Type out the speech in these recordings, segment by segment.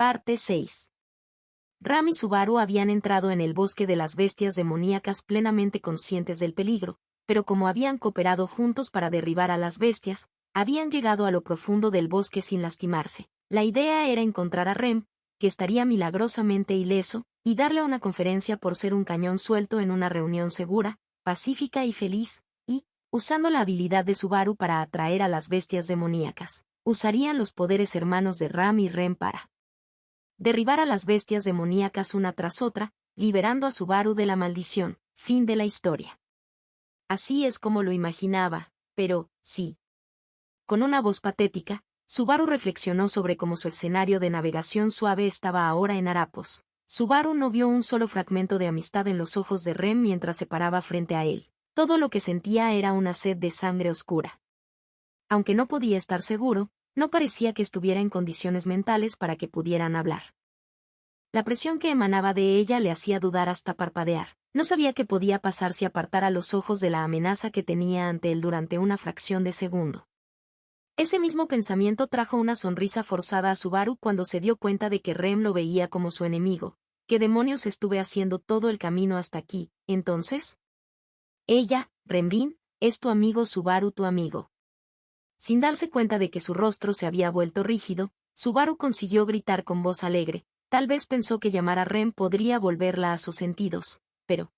Parte 6. Ram y Subaru habían entrado en el bosque de las bestias demoníacas plenamente conscientes del peligro, pero como habían cooperado juntos para derribar a las bestias, habían llegado a lo profundo del bosque sin lastimarse. La idea era encontrar a Rem, que estaría milagrosamente ileso, y darle una conferencia por ser un cañón suelto en una reunión segura, pacífica y feliz, y, usando la habilidad de Subaru para atraer a las bestias demoníacas, usarían los poderes hermanos de Ram y Rem para derribar a las bestias demoníacas una tras otra, liberando a Subaru de la maldición. Fin de la historia. Así es como lo imaginaba, pero, sí. Con una voz patética, Subaru reflexionó sobre cómo su escenario de navegación suave estaba ahora en harapos. Subaru no vio un solo fragmento de amistad en los ojos de Rem mientras se paraba frente a él. Todo lo que sentía era una sed de sangre oscura. Aunque no podía estar seguro, no parecía que estuviera en condiciones mentales para que pudieran hablar. La presión que emanaba de ella le hacía dudar hasta parpadear. No sabía qué podía pasar si apartara los ojos de la amenaza que tenía ante él durante una fracción de segundo. Ese mismo pensamiento trajo una sonrisa forzada a Subaru cuando se dio cuenta de que Rem lo veía como su enemigo. ¿Qué demonios estuve haciendo todo el camino hasta aquí, entonces? Ella, Renbin, es tu amigo Subaru, tu amigo. Sin darse cuenta de que su rostro se había vuelto rígido, Subaru consiguió gritar con voz alegre. Tal vez pensó que llamar a Rem podría volverla a sus sentidos, pero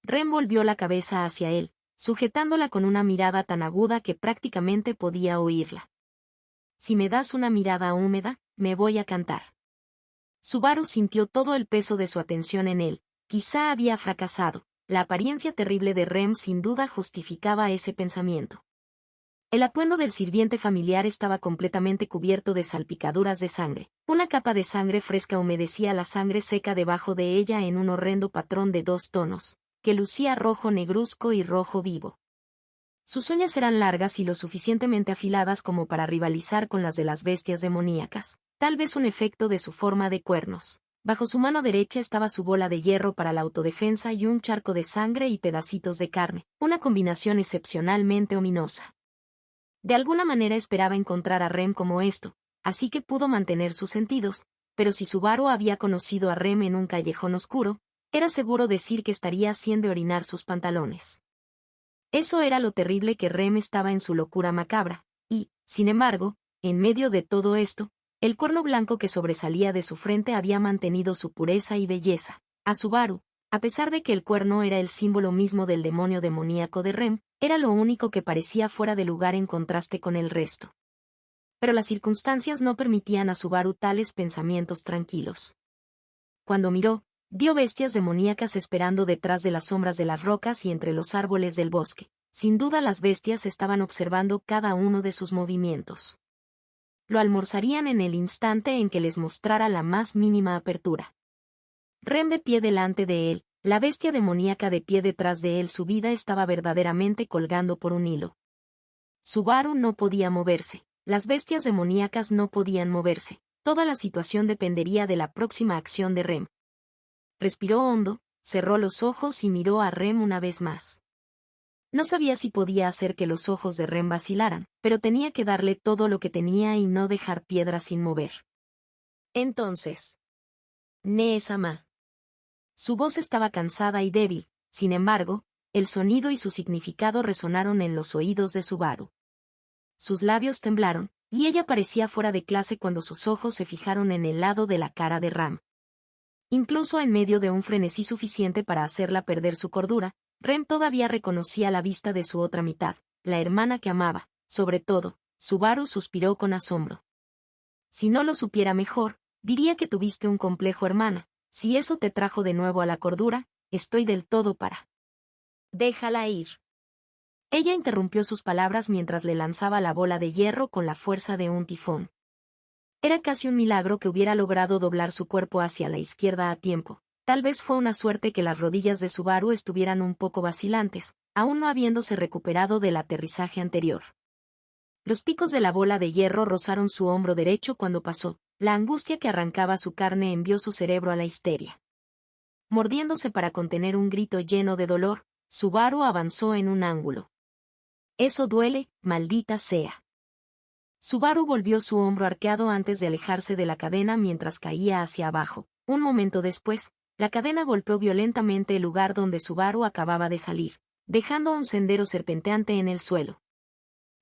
Rem volvió la cabeza hacia él, sujetándola con una mirada tan aguda que prácticamente podía oírla. Si me das una mirada húmeda, me voy a cantar. Subaru sintió todo el peso de su atención en él. Quizá había fracasado. La apariencia terrible de Rem sin duda justificaba ese pensamiento. El atuendo del sirviente familiar estaba completamente cubierto de salpicaduras de sangre. Una capa de sangre fresca humedecía la sangre seca debajo de ella en un horrendo patrón de 2 tonos, que lucía rojo negruzco y rojo vivo. Sus uñas eran largas y lo suficientemente afiladas como para rivalizar con las de las bestias demoníacas, tal vez un efecto de su forma de cuernos. Bajo su mano derecha estaba su bola de hierro para la autodefensa y un charco de sangre y pedacitos de carne, una combinación excepcionalmente ominosa. De alguna manera esperaba encontrar a Rem como esto, así que pudo mantener sus sentidos, pero si Subaru había conocido a Rem en un callejón oscuro, era seguro decir que estaría haciendo orinar sus pantalones. Eso era lo terrible, que Rem estaba en su locura macabra, y, sin embargo, en medio de todo esto, el cuerno blanco que sobresalía de su frente había mantenido su pureza y belleza. A Subaru, a pesar de que el cuerno era el símbolo mismo del demonio demoníaco de Rem, era lo único que parecía fuera de lugar en contraste con el resto. Pero las circunstancias no permitían a Subaru tales pensamientos tranquilos. Cuando miró, vio bestias demoníacas esperando detrás de las sombras de las rocas y entre los árboles del bosque. Sin duda las bestias estaban observando cada uno de sus movimientos. Lo almorzarían en el instante en que les mostrara la más mínima apertura. Rem de pie delante de él, la bestia demoníaca de pie detrás de él, su vida estaba verdaderamente colgando por un hilo. Subaru no podía moverse, las bestias demoníacas no podían moverse, toda la situación dependería de la próxima acción de Rem. Respiró hondo, cerró los ojos y miró a Rem una vez más. No sabía si podía hacer que los ojos de Rem vacilaran, pero tenía que darle todo lo que tenía y no dejar piedra sin mover. Entonces, Nee-sama. Su voz estaba cansada y débil, sin embargo, el sonido y su significado resonaron en los oídos de Subaru. Sus labios temblaron, y ella parecía fuera de clase cuando sus ojos se fijaron en el lado de la cara de Ram. Incluso en medio de un frenesí suficiente para hacerla perder su cordura, Rem todavía reconocía la vista de su otra mitad, la hermana que amaba. Sobre todo, Subaru suspiró con asombro. Si no lo supiera mejor, diría que tuviste un complejo, hermana. Si eso te trajo de nuevo a la cordura, estoy del todo para. Déjala ir. Ella interrumpió sus palabras mientras le lanzaba la bola de hierro con la fuerza de un tifón. Era casi un milagro que hubiera logrado doblar su cuerpo hacia la izquierda a tiempo. Tal vez fue una suerte que las rodillas de Subaru estuvieran un poco vacilantes, aún no habiéndose recuperado del aterrizaje anterior. Los picos de la bola de hierro rozaron su hombro derecho cuando pasó. La angustia que arrancaba su carne envió su cerebro a la histeria. Mordiéndose para contener un grito lleno de dolor, Subaru avanzó en un ángulo. Eso duele, maldita sea. Subaru volvió su hombro arqueado antes de alejarse de la cadena mientras caía hacia abajo. Un momento después, la cadena golpeó violentamente el lugar donde Subaru acababa de salir, dejando un sendero serpenteante en el suelo.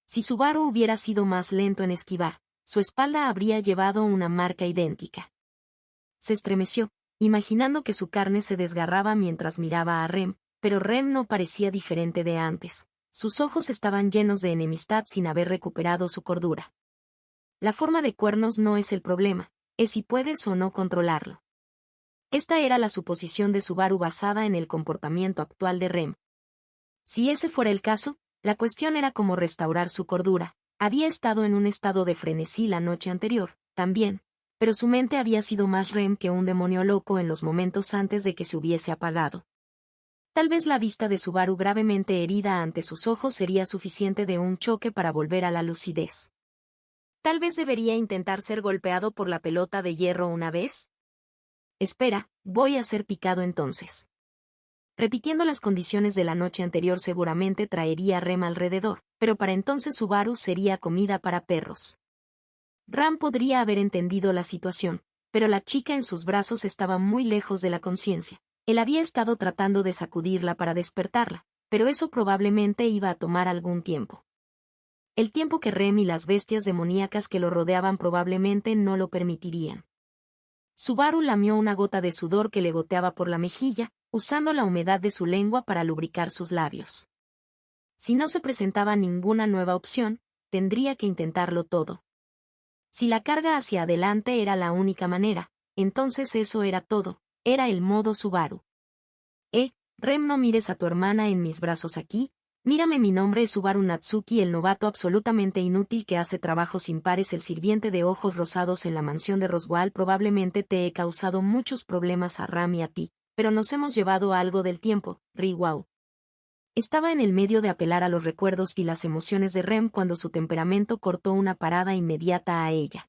Si Subaru hubiera sido más lento en esquivar, su espalda habría llevado una marca idéntica. Se estremeció, imaginando que su carne se desgarraba mientras miraba a Rem, pero Rem no parecía diferente de antes. Sus ojos estaban llenos de enemistad sin haber recuperado su cordura. La forma de cuernos no es el problema, es si puedes o no controlarlo. Esta era la suposición de Subaru basada en el comportamiento actual de Rem. Si ese fuera el caso, la cuestión era cómo restaurar su cordura. Había estado en un estado de frenesí la noche anterior, también, pero su mente había sido más Rem que un demonio loco en los momentos antes de que se hubiese apagado. Tal vez la vista de Subaru gravemente herida ante sus ojos sería suficiente de un choque para volver a la lucidez. Tal vez debería intentar ser golpeado por la pelota de hierro una vez. Espera, voy a ser picado entonces. Repitiendo las condiciones de la noche anterior seguramente traería a Rem alrededor, pero para entonces Subaru sería comida para perros. Ram podría haber entendido la situación, pero la chica en sus brazos estaba muy lejos de la conciencia. Él había estado tratando de sacudirla para despertarla, pero eso probablemente iba a tomar algún tiempo. El tiempo que Rem y las bestias demoníacas que lo rodeaban probablemente no lo permitirían. Subaru lamió una gota de sudor que le goteaba por la mejilla, usando la humedad de su lengua para lubricar sus labios. Si no se presentaba ninguna nueva opción, tendría que intentarlo todo. Si la carga hacia adelante era la única manera, entonces eso era todo, era el modo Subaru. Rem, no mires a tu hermana en mis brazos aquí, mírame, mi nombre es Subaru Natsuki, el novato absolutamente inútil que hace trabajos impares, el sirviente de ojos rosados en la mansión de Roswell. Probablemente te he causado muchos problemas a Ram y a ti, pero nos hemos llevado algo del tiempo, Riwao. Estaba en el medio de apelar a los recuerdos y las emociones de Rem cuando su temperamento cortó una parada inmediata a ella.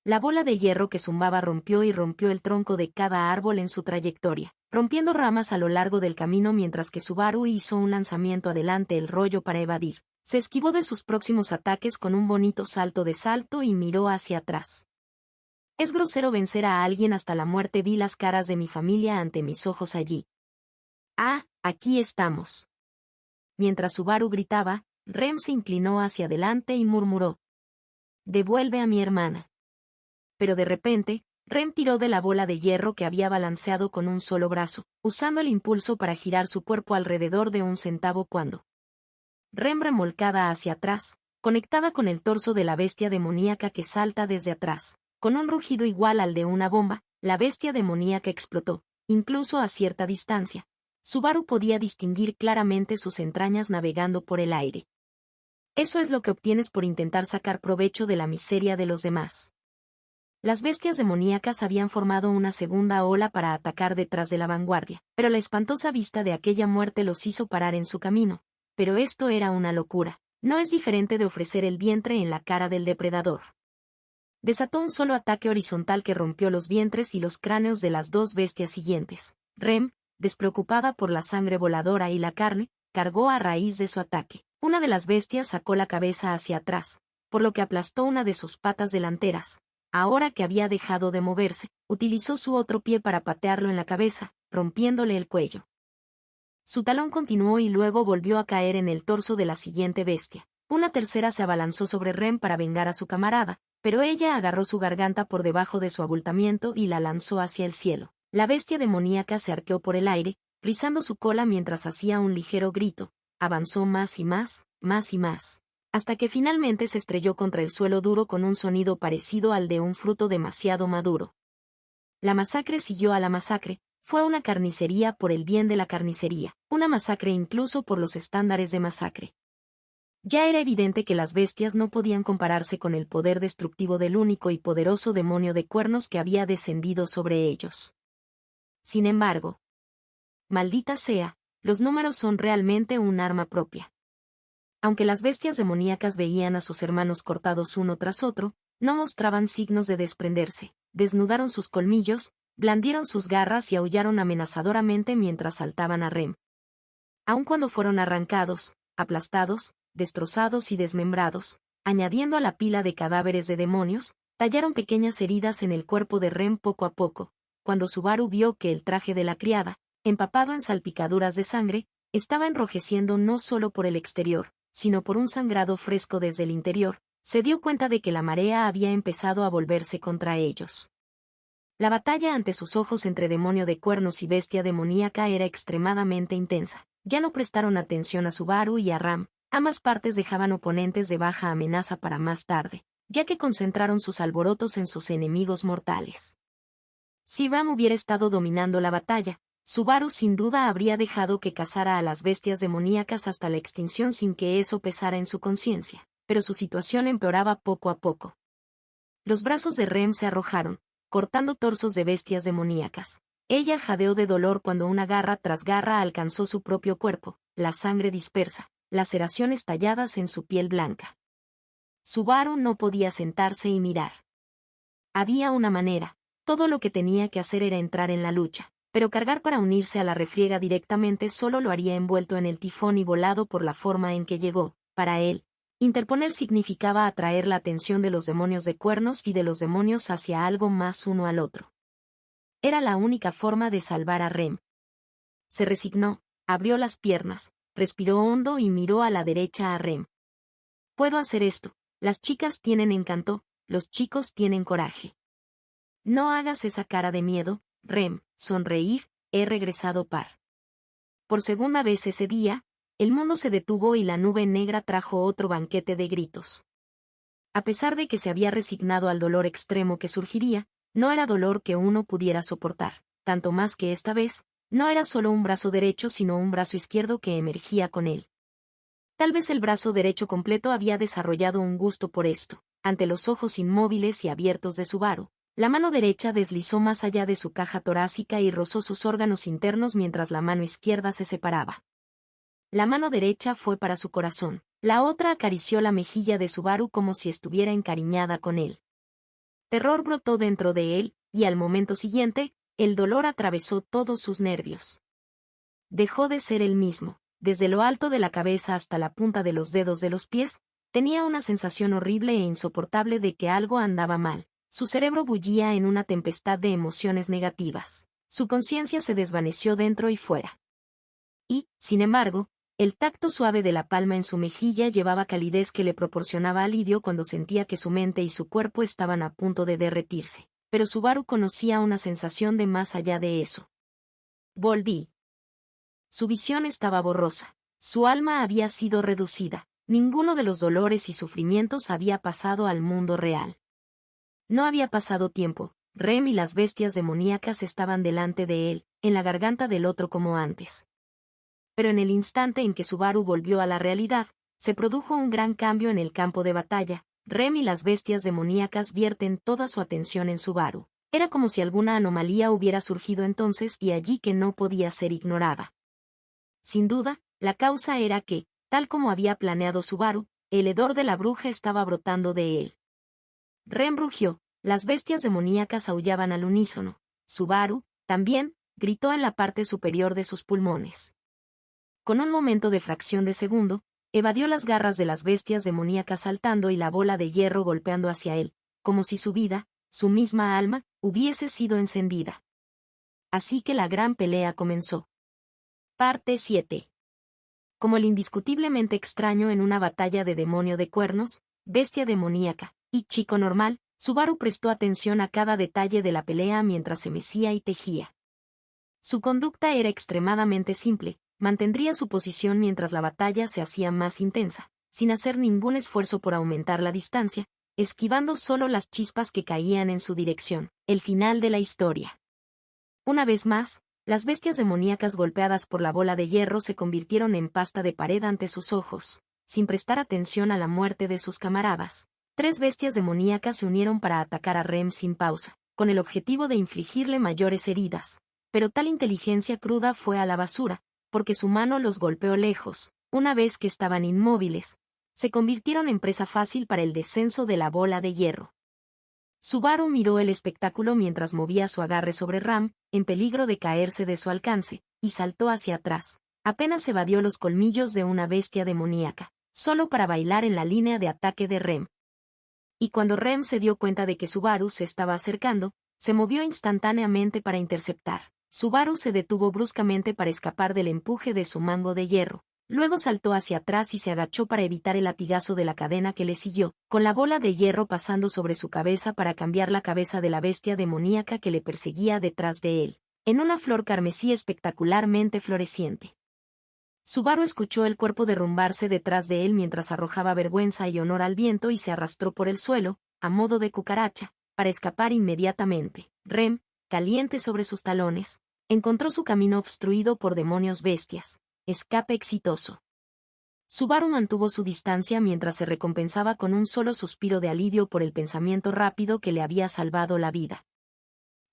La bola de hierro que zumbaba rompió el tronco de cada árbol en su trayectoria, rompiendo ramas a lo largo del camino mientras que Subaru hizo un lanzamiento adelante el rollo para evadir. Se esquivó de sus próximos ataques con un bonito salto de salto y miró hacia atrás. Es grosero vencer a alguien hasta la muerte. Vi las caras de mi familia ante mis ojos allí. Ah, aquí estamos. Mientras Subaru gritaba, Rem se inclinó hacia adelante y murmuró: «Devuelve a mi hermana». Pero de repente, Rem tiró de la bola de hierro que había balanceado con un solo brazo, usando el impulso para girar su cuerpo alrededor de un centavo cuando Rem, remolcada hacia atrás, conectaba con el torso de la bestia demoníaca que salta desde atrás. Con un rugido igual al de una bomba, la bestia demoníaca explotó, incluso a cierta distancia. Subaru podía distinguir claramente sus entrañas navegando por el aire. Eso es lo que obtienes por intentar sacar provecho de la miseria de los demás. Las bestias demoníacas habían formado una segunda ola para atacar detrás de la vanguardia, pero la espantosa vista de aquella muerte los hizo parar en su camino. Pero esto era una locura. No es diferente de ofrecer el vientre en la cara del depredador. Desató un solo ataque horizontal que rompió los vientres y los cráneos de las dos bestias siguientes. Rem, despreocupada por la sangre voladora y la carne, cargó a raíz de su ataque. Una de las bestias sacó la cabeza hacia atrás, por lo que aplastó una de sus patas delanteras. Ahora que había dejado de moverse, utilizó su otro pie para patearlo en la cabeza, rompiéndole el cuello. Su talón continuó y luego volvió a caer en el torso de la siguiente bestia. Una tercera se abalanzó sobre Rem para vengar a su camarada, pero ella agarró su garganta por debajo de su abultamiento y la lanzó hacia el cielo. La bestia demoníaca se arqueó por el aire, rizando su cola mientras hacía un ligero grito. Avanzó más y más, más y más, hasta que finalmente se estrelló contra el suelo duro con un sonido parecido al de un fruto demasiado maduro. La masacre siguió a la masacre. Fue una carnicería por el bien de la carnicería, una masacre incluso por los estándares de masacre. Ya era evidente que las bestias no podían compararse con el poder destructivo del único y poderoso demonio de cuernos que había descendido sobre ellos. Sin embargo, maldita sea, los números son realmente un arma propia. Aunque las bestias demoníacas veían a sus hermanos cortados uno tras otro, no mostraban signos de desprenderse. Desnudaron sus colmillos, blandieron sus garras y aullaron amenazadoramente mientras saltaban a Rem. Aun cuando fueron arrancados, aplastados, destrozados y desmembrados, añadiendo a la pila de cadáveres de demonios, tallaron pequeñas heridas en el cuerpo de Rem poco a poco. Cuando Subaru vio que el traje de la criada, empapado en salpicaduras de sangre, estaba enrojeciendo no solo por el exterior, sino por un sangrado fresco desde el interior, se dio cuenta de que la marea había empezado a volverse contra ellos. La batalla ante sus ojos entre demonio de cuernos y bestia demoníaca era extremadamente intensa. Ya no prestaron atención a Subaru y a Ram, ambas partes dejaban oponentes de baja amenaza para más tarde, ya que concentraron sus alborotos en sus enemigos mortales. Si Ram hubiera estado dominando la batalla, Subaru sin duda habría dejado que cazara a las bestias demoníacas hasta la extinción sin que eso pesara en su conciencia, pero su situación empeoraba poco a poco. Los brazos de Rem se arrojaron, cortando torsos de bestias demoníacas. Ella jadeó de dolor cuando una garra tras garra alcanzó su propio cuerpo, la sangre dispersa, laceraciones talladas en su piel blanca. Subaru no podía sentarse y mirar. Había una manera, todo lo que tenía que hacer era entrar en la lucha, pero cargar para unirse a la refriega directamente solo lo haría envuelto en el tifón y volado por la forma en que llegó. Para él, interponer significaba atraer la atención de los demonios de cuernos y de los demonios hacia algo más uno al otro. Era la única forma de salvar a Rem. Se resignó, abrió las piernas, respiró hondo y miró a la derecha a Rem. Puedo hacer esto, las chicas tienen encanto, los chicos tienen coraje. No hagas esa cara de miedo, Rem, sonreír, he regresado par. Por segunda vez ese día, el mundo se detuvo y la nube negra trajo otro banquete de gritos. A pesar de que se había resignado al dolor extremo que surgiría, no era dolor que uno pudiera soportar, tanto más que esta vez, no era solo un brazo derecho sino un brazo izquierdo que emergía con él. Tal vez el brazo derecho completo había desarrollado un gusto por esto, ante los ojos inmóviles y abiertos de Subaru. La mano derecha deslizó más allá de su caja torácica y rozó sus órganos internos mientras la mano izquierda se separaba. La mano derecha fue para su corazón, la otra acarició la mejilla de Subaru como si estuviera encariñada con él. Terror brotó dentro de él, y al momento siguiente, el dolor atravesó todos sus nervios. Dejó de ser el mismo, desde lo alto de la cabeza hasta la punta de los dedos de los pies, tenía una sensación horrible e insoportable de que algo andaba mal. Su cerebro bullía en una tempestad de emociones negativas. Su conciencia se desvaneció dentro y fuera. Y, sin embargo, el tacto suave de la palma en su mejilla llevaba calidez que le proporcionaba alivio cuando sentía que su mente y su cuerpo estaban a punto de derretirse. Pero Subaru conocía una sensación de más allá de eso. Volví. Su visión estaba borrosa. Su alma había sido reducida. Ninguno de los dolores y sufrimientos había pasado al mundo real. No había pasado tiempo, Rem y las bestias demoníacas estaban delante de él, en la garganta del otro como antes. Pero en el instante en que Subaru volvió a la realidad, se produjo un gran cambio en el campo de batalla. Rem y las bestias demoníacas vierten toda su atención en Subaru. Era como si alguna anomalía hubiera surgido entonces y allí que no podía ser ignorada. Sin duda, la causa era que, tal como había planeado Subaru, el hedor de la bruja estaba brotando de él. Rem rugió, las bestias demoníacas aullaban al unísono. Subaru, también, gritó en la parte superior de sus pulmones. Con un momento de fracción de segundo, evadió las garras de las bestias demoníacas saltando y la bola de hierro golpeando hacia él, como si su vida, su misma alma, hubiese sido encendida. Así que la gran pelea comenzó. Parte 7. Como el indiscutiblemente extraño en una batalla de demonio de cuernos, bestia demoníaca, y chico normal, Subaru prestó atención a cada detalle de la pelea mientras se mecía y tejía. Su conducta era extremadamente simple, mantendría su posición mientras la batalla se hacía más intensa, sin hacer ningún esfuerzo por aumentar la distancia, esquivando solo las chispas que caían en su dirección, el final de la historia. Una vez más, las bestias demoníacas golpeadas por la bola de hierro se convirtieron en pasta de pared ante sus ojos, sin prestar atención a la muerte de sus camaradas. 3 bestias demoníacas se unieron para atacar a Rem sin pausa, con el objetivo de infligirle mayores heridas. Pero tal inteligencia cruda fue a la basura, porque su mano los golpeó lejos. Una vez que estaban inmóviles, se convirtieron en presa fácil para el descenso de la bola de hierro. Subaru miró el espectáculo mientras movía su agarre sobre Ram, en peligro de caerse de su alcance, y saltó hacia atrás. Apenas evadió los colmillos de una bestia demoníaca. solo para bailar en la línea de ataque de Rem. Y cuando Rem se dio cuenta de que Subaru se estaba acercando, se movió instantáneamente para interceptar. Subaru se detuvo bruscamente para escapar del empuje de su mango de hierro. Luego saltó hacia atrás y se agachó para evitar el latigazo de la cadena que le siguió, con la bola de hierro pasando sobre su cabeza para cambiar la cabeza de la bestia demoníaca que le perseguía detrás de él, en una flor carmesí espectacularmente floreciente. Subaru escuchó el cuerpo derrumbarse detrás de él mientras arrojaba vergüenza y honor al viento y se arrastró por el suelo, a modo de cucaracha, para escapar inmediatamente. Rem, caliente sobre sus talones, encontró su camino obstruido por demonios bestias. Escape exitoso. Subaru mantuvo su distancia mientras se recompensaba con un solo suspiro de alivio por el pensamiento rápido que le había salvado la vida.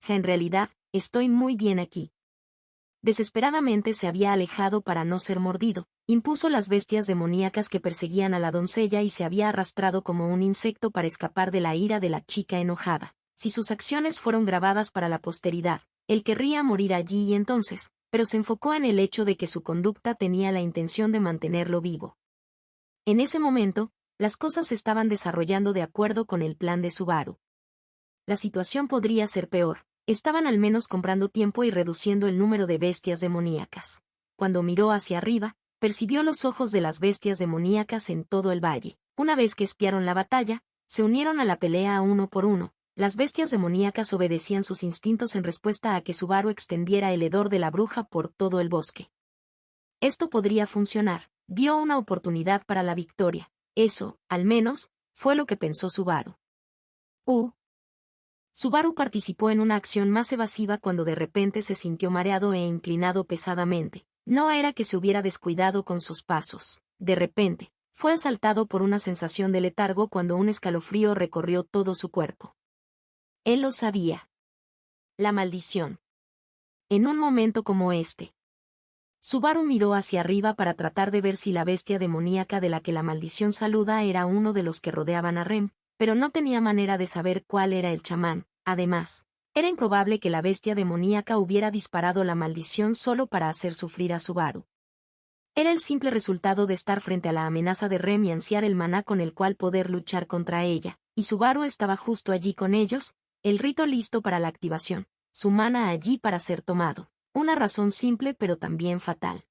En realidad, estoy muy bien aquí. Desesperadamente se había alejado para no ser mordido, impuso las bestias demoníacas que perseguían a la doncella y se había arrastrado como un insecto para escapar de la ira de la chica enojada. Si sus acciones fueron grabadas para la posteridad, él querría morir allí y entonces, pero se enfocó en el hecho de que su conducta tenía la intención de mantenerlo vivo. En ese momento, las cosas se estaban desarrollando de acuerdo con el plan de Subaru. La situación podría ser peor. Estaban al menos comprando tiempo y reduciendo el número de bestias demoníacas. Cuando miró hacia arriba, percibió los ojos de las bestias demoníacas en todo el valle. Una vez que espiaron la batalla, se unieron a la pelea uno por uno. Las bestias demoníacas obedecían sus instintos en respuesta a que Subaru extendiera el hedor de la bruja por todo el bosque. Esto podría funcionar. Vio una oportunidad para la victoria. Eso, al menos, fue lo que pensó Subaru. Subaru participó en una acción más evasiva cuando de repente se sintió mareado e inclinado pesadamente. No era que se hubiera descuidado con sus pasos. De repente, fue asaltado por una sensación de letargo cuando un escalofrío recorrió todo su cuerpo. Él lo sabía. La maldición. En un momento como este, Subaru miró hacia arriba para tratar de ver si la bestia demoníaca de la que la maldición saluda era uno de los que rodeaban a Rem, pero no tenía manera de saber cuál era el chamán. Además, era improbable que la bestia demoníaca hubiera disparado la maldición solo para hacer sufrir a Subaru. Era el simple resultado de estar frente a la amenaza de Rem y ansiar el maná con el cual poder luchar contra ella, y Subaru estaba justo allí con ellos, el rito listo para la activación, su maná allí para ser tomado. Una razón simple pero también fatal.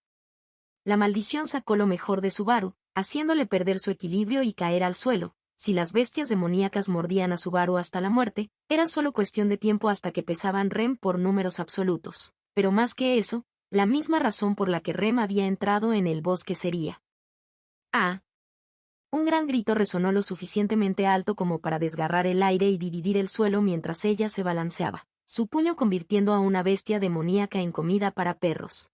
La maldición sacó lo mejor de Subaru, haciéndole perder su equilibrio y caer al suelo. Si las bestias demoníacas mordían a Subaru hasta la muerte, era solo cuestión de tiempo hasta que pesaban Rem por números absolutos. Pero más que eso, la misma razón por la que Rem había entrado en el bosque sería. Un gran grito resonó lo suficientemente alto como para desgarrar el aire y dividir el suelo mientras ella se balanceaba, su puño convirtiendo a una bestia demoníaca en comida para perros.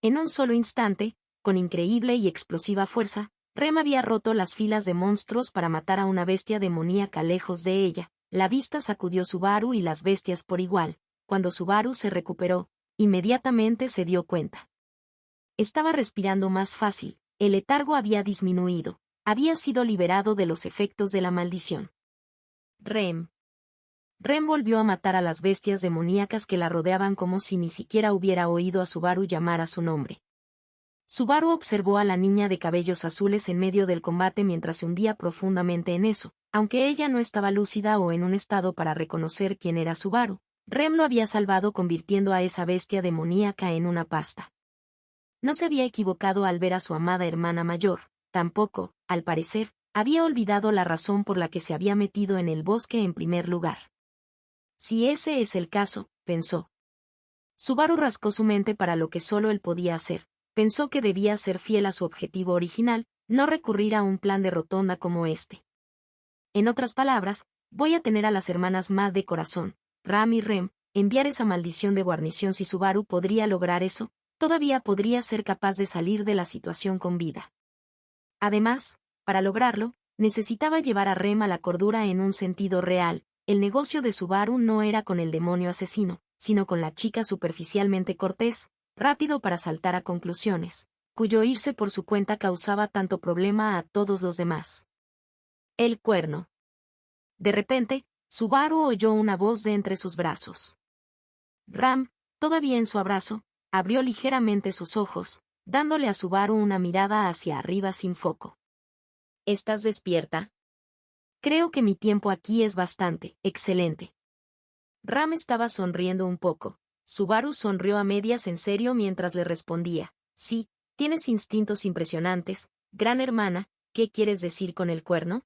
En un solo instante, con increíble y explosiva fuerza, Rem había roto las filas de monstruos para matar a una bestia demoníaca lejos de ella. La vista sacudió Subaru y las bestias por igual. Cuando Subaru se recuperó, inmediatamente se dio cuenta. Estaba respirando más fácil, el letargo había disminuido, había sido liberado de los efectos de la maldición. Rem volvió a matar a las bestias demoníacas que la rodeaban como si ni siquiera hubiera oído a Subaru llamar a su nombre. Subaru observó a la niña de cabellos azules en medio del combate mientras se hundía profundamente en eso, aunque ella no estaba lúcida o en un estado para reconocer quién era Subaru. Rem lo había salvado convirtiendo a esa bestia demoníaca en una pasta. No se había equivocado al ver a su amada hermana mayor, tampoco, al parecer, había olvidado la razón por la que se había metido en el bosque en primer lugar. Si ese es el caso, pensó. Subaru rascó su mente para lo que solo él podía hacer. Pensó que debía ser fiel a su objetivo original, no recurrir a un plan de rotonda como este. En otras palabras, voy a tener a las hermanas Mad de corazón, Ram y Rem, enviar esa maldición de guarnición. Si Subaru podría lograr eso, todavía podría ser capaz de salir de la situación con vida. Además, para lograrlo, necesitaba llevar a Rem a la cordura en un sentido real. El negocio de Subaru no era con el demonio asesino, sino con la chica superficialmente cortés, rápido para saltar a conclusiones, cuyo irse por su cuenta causaba tanto problema a todos los demás. El cuerno. De repente, Subaru oyó una voz de entre sus brazos. Ram, todavía en su abrazo, abrió ligeramente sus ojos, dándole a Subaru una mirada hacia arriba sin foco. ¿Estás despierta? Creo que mi tiempo aquí es bastante excelente. Ram estaba sonriendo un poco. Subaru sonrió a medias en serio mientras le respondía. Sí, tienes instintos impresionantes, gran hermana, ¿qué quieres decir con el cuerno?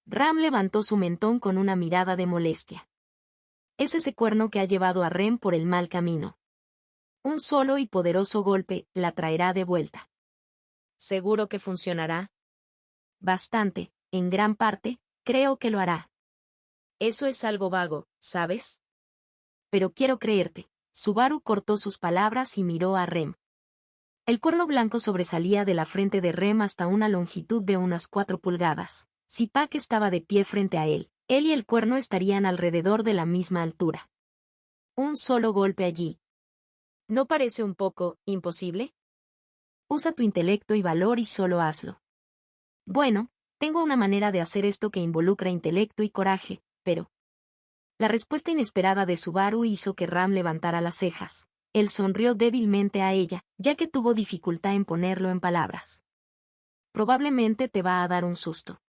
Ram levantó su mentón con una mirada de molestia. Es ese cuerno que ha llevado a Rem por el mal camino. Un solo y poderoso golpe la traerá de vuelta. ¿Seguro que funcionará? Bastante, en gran parte, creo que lo hará. Eso es algo vago, ¿sabes? Pero quiero creerte. Subaru cortó sus palabras y miró a Rem. El cuerno blanco sobresalía de la frente de Rem hasta una longitud de unas 4 pulgadas. Si Pac estaba de pie frente a él y el cuerno estarían alrededor de la misma altura. Un solo golpe allí. ¿No parece un poco imposible? Usa tu intelecto y valor y solo hazlo. Bueno, tengo una manera de hacer esto que involucra intelecto y coraje, pero... La respuesta inesperada de Subaru hizo que Ram levantara las cejas. Él sonrió débilmente a ella, ya que tuvo dificultad en ponerlo en palabras. Probablemente te va a dar un susto.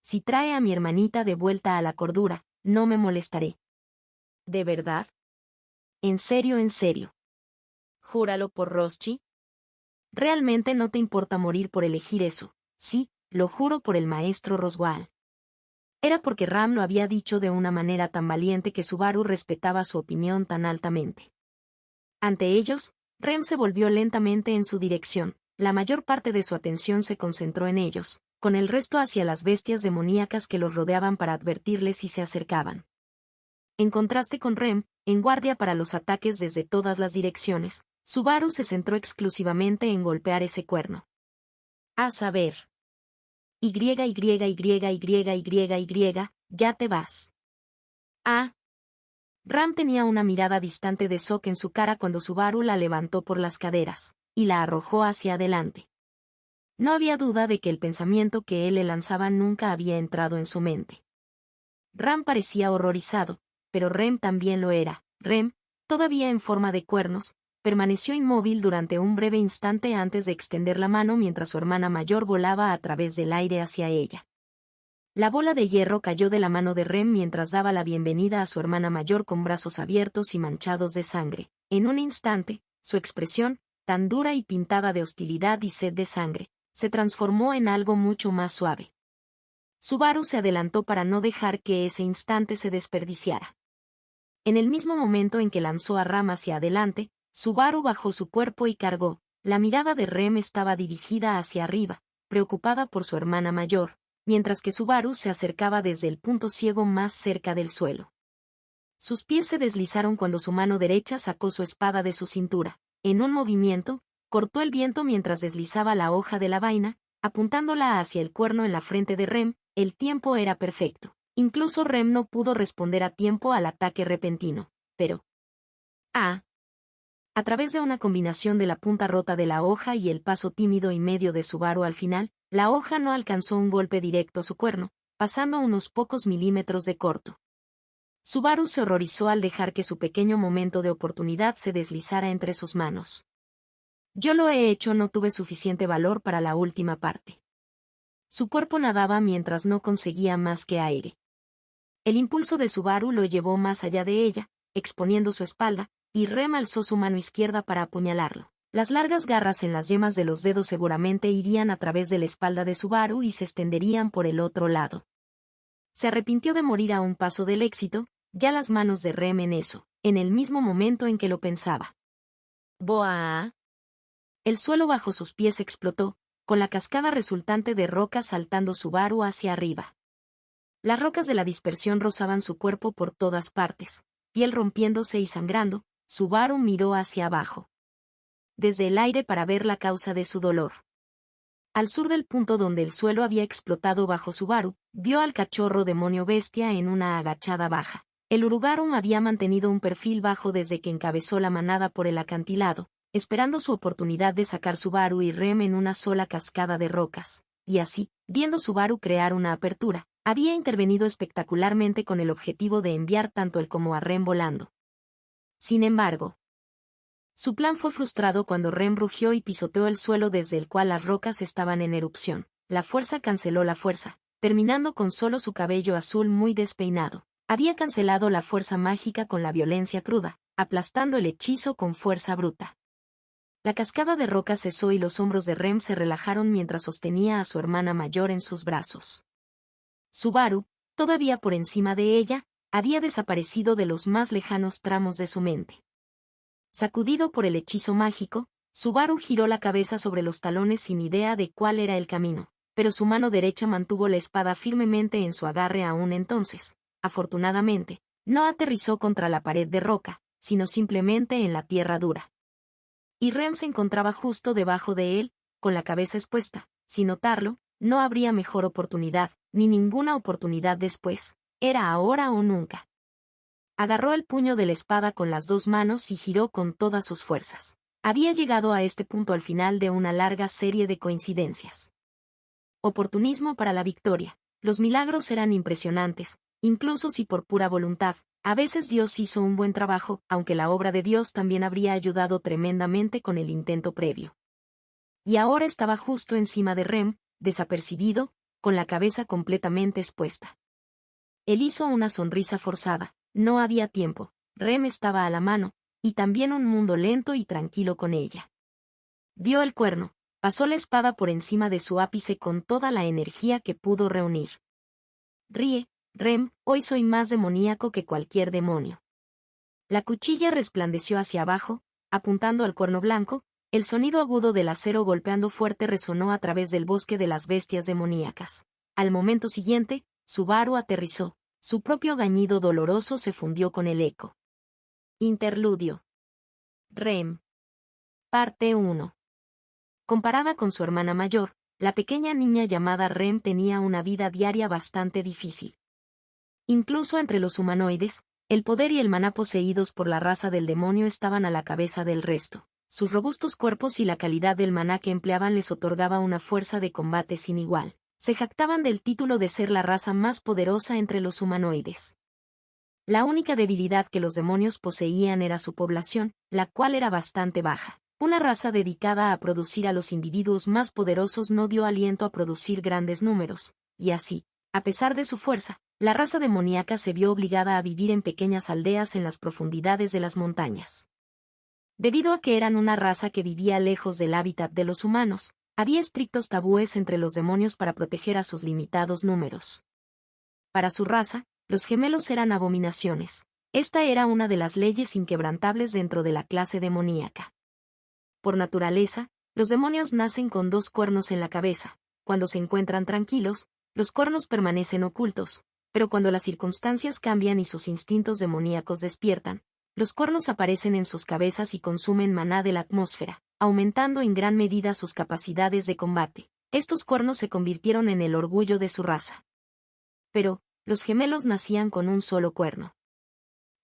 Si trae a mi hermanita de vuelta a la cordura, no me molestaré. ¿De verdad? ¿En serio, en serio? Júralo por Roschi. Realmente no te importa morir por elegir eso. Sí, lo juro por el maestro Roswaal. Era porque Ram lo había dicho de una manera tan valiente que Subaru respetaba su opinión tan altamente. Ante ellos, Rem se volvió lentamente en su dirección, la mayor parte de su atención se concentró en ellos, con el resto hacia las bestias demoníacas que los rodeaban para advertirles si se acercaban. En contraste con Rem, en guardia para los ataques desde todas las direcciones, Subaru se centró exclusivamente en golpear ese cuerno. A saber. Ya te vas. Ah. Ram tenía una mirada distante de shock en su cara cuando Subaru la levantó por las caderas, y la arrojó hacia adelante. No había duda de que el pensamiento que él le lanzaba nunca había entrado en su mente. Ram parecía horrorizado, pero Rem también lo era. Rem, todavía en forma de cuernos, permaneció inmóvil durante un breve instante antes de extender la mano mientras su hermana mayor volaba a través del aire hacia ella. La bola de hierro cayó de la mano de Rem mientras daba la bienvenida a su hermana mayor con brazos abiertos y manchados de sangre. En un instante, su expresión, tan dura y pintada de hostilidad y sed de sangre, se transformó en algo mucho más suave. Subaru se adelantó para no dejar que ese instante se desperdiciara. En el mismo momento en que lanzó a Ram hacia adelante, Subaru bajó su cuerpo y cargó. La mirada de Rem estaba dirigida hacia arriba, preocupada por su hermana mayor, mientras que Subaru se acercaba desde el punto ciego más cerca del suelo. Sus pies se deslizaron cuando su mano derecha sacó su espada de su cintura. En un movimiento, cortó el viento mientras deslizaba la hoja de la vaina, apuntándola hacia el cuerno en la frente de Rem. El tiempo era perfecto. Incluso Rem no pudo responder a tiempo al ataque repentino, pero... A través de una combinación de la punta rota de la hoja y el paso tímido y medio de Subaru al final, la hoja no alcanzó un golpe directo a su cuerno, pasando unos pocos milímetros de corto. Subaru se horrorizó al dejar que su pequeño momento de oportunidad se deslizara entre sus manos. Yo lo he hecho, no tuve suficiente valor para la última parte. Su cuerpo nadaba mientras no conseguía más que aire. El impulso de Subaru lo llevó más allá de ella, exponiendo su espalda, y Rem alzó su mano izquierda para apuñalarlo. Las largas garras en las yemas de los dedos seguramente irían a través de la espalda de Subaru y se extenderían por el otro lado. Se arrepintió de morir a un paso del éxito, ya las manos de Rem en eso, en el mismo momento en que lo pensaba. ¡Boa! El suelo bajo sus pies explotó, con la cascada resultante de rocas saltando Subaru hacia arriba. Las rocas de la dispersión rozaban su cuerpo por todas partes, piel rompiéndose y sangrando. Subaru miró hacia abajo. Desde el aire para ver la causa de su dolor. Al sur del punto donde el suelo había explotado bajo Subaru, vio al cachorro demonio bestia en una agachada baja. El Urugarum había mantenido un perfil bajo desde que encabezó la manada por el acantilado, esperando su oportunidad de sacar Subaru y Rem en una sola cascada de rocas, y así, viendo Subaru crear una apertura, había intervenido espectacularmente con el objetivo de enviar tanto él como a Rem volando. Sin embargo, su plan fue frustrado cuando Rem rugió y pisoteó el suelo desde el cual las rocas estaban en erupción. la fuerza canceló la fuerza, terminando con solo su cabello azul muy despeinado. Había cancelado la fuerza mágica con la violencia cruda, aplastando el hechizo con fuerza bruta. La cascada de roca cesó y los hombros de Rem se relajaron mientras sostenía a su hermana mayor en sus brazos. Subaru, todavía por encima de ella, había desaparecido de los más lejanos tramos de su mente. Sacudido por el hechizo mágico, Subaru giró la cabeza sobre los talones sin idea de cuál era el camino, pero su mano derecha mantuvo la espada firmemente en su agarre aún entonces. Afortunadamente, no aterrizó contra la pared de roca, sino simplemente en la tierra dura. Y Rem se encontraba justo debajo de él, con la cabeza expuesta. Sin notarlo, no habría mejor oportunidad, ni ninguna oportunidad después. Era ahora o nunca. Agarró el puño de la espada con las dos manos y giró con todas sus fuerzas. Había llegado a este punto al final de una larga serie de coincidencias. Oportunismo para la victoria. Los milagros eran impresionantes, incluso si por pura voluntad. A veces Dios hizo un buen trabajo, aunque la obra de Dios también habría ayudado tremendamente con el intento previo. Y ahora estaba justo encima de Rem, desapercibido, con la cabeza completamente expuesta. Él hizo una sonrisa forzada. No había tiempo. Rem estaba a la mano, y también un mundo lento y tranquilo con ella. Vio el cuerno, pasó la espada por encima de su ápice con toda la energía que pudo reunir. Ríe, Rem, hoy soy más demoníaco que cualquier demonio. La cuchilla resplandeció hacia abajo, apuntando al cuerno blanco, el sonido agudo del acero golpeando fuerte resonó a través del bosque de las bestias demoníacas. Al momento siguiente, Subaru aterrizó, su propio gañido doloroso se fundió con el eco. Interludio. Rem. Parte 1. Comparada con su hermana mayor, la pequeña niña llamada Rem tenía una vida diaria bastante difícil. Incluso entre los humanoides, el poder y el maná poseídos por la raza del demonio estaban a la cabeza del resto. Sus robustos cuerpos y la calidad del maná que empleaban les otorgaba una fuerza de combate sin igual. Se jactaban del título de ser la raza más poderosa entre los humanoides. La única debilidad que los demonios poseían era su población, la cual era bastante baja. Una raza dedicada a producir a los individuos más poderosos no dio aliento a producir grandes números, y así, a pesar de su fuerza, la raza demoníaca se vio obligada a vivir en pequeñas aldeas en las profundidades de las montañas. Debido a que eran una raza que vivía lejos del hábitat de los humanos, había estrictos tabúes entre los demonios para proteger a sus limitados números. Para su raza, los gemelos eran abominaciones. Esta era una de las leyes inquebrantables dentro de la clase demoníaca. Por naturaleza, los demonios nacen con dos cuernos en la cabeza. Cuando se encuentran tranquilos, los cuernos permanecen ocultos, pero cuando las circunstancias cambian y sus instintos demoníacos despiertan, los cuernos aparecen en sus cabezas y consumen maná de la atmósfera, aumentando en gran medida sus capacidades de combate. Estos cuernos se convirtieron en el orgullo de su raza. Pero, los gemelos nacían con un solo cuerno.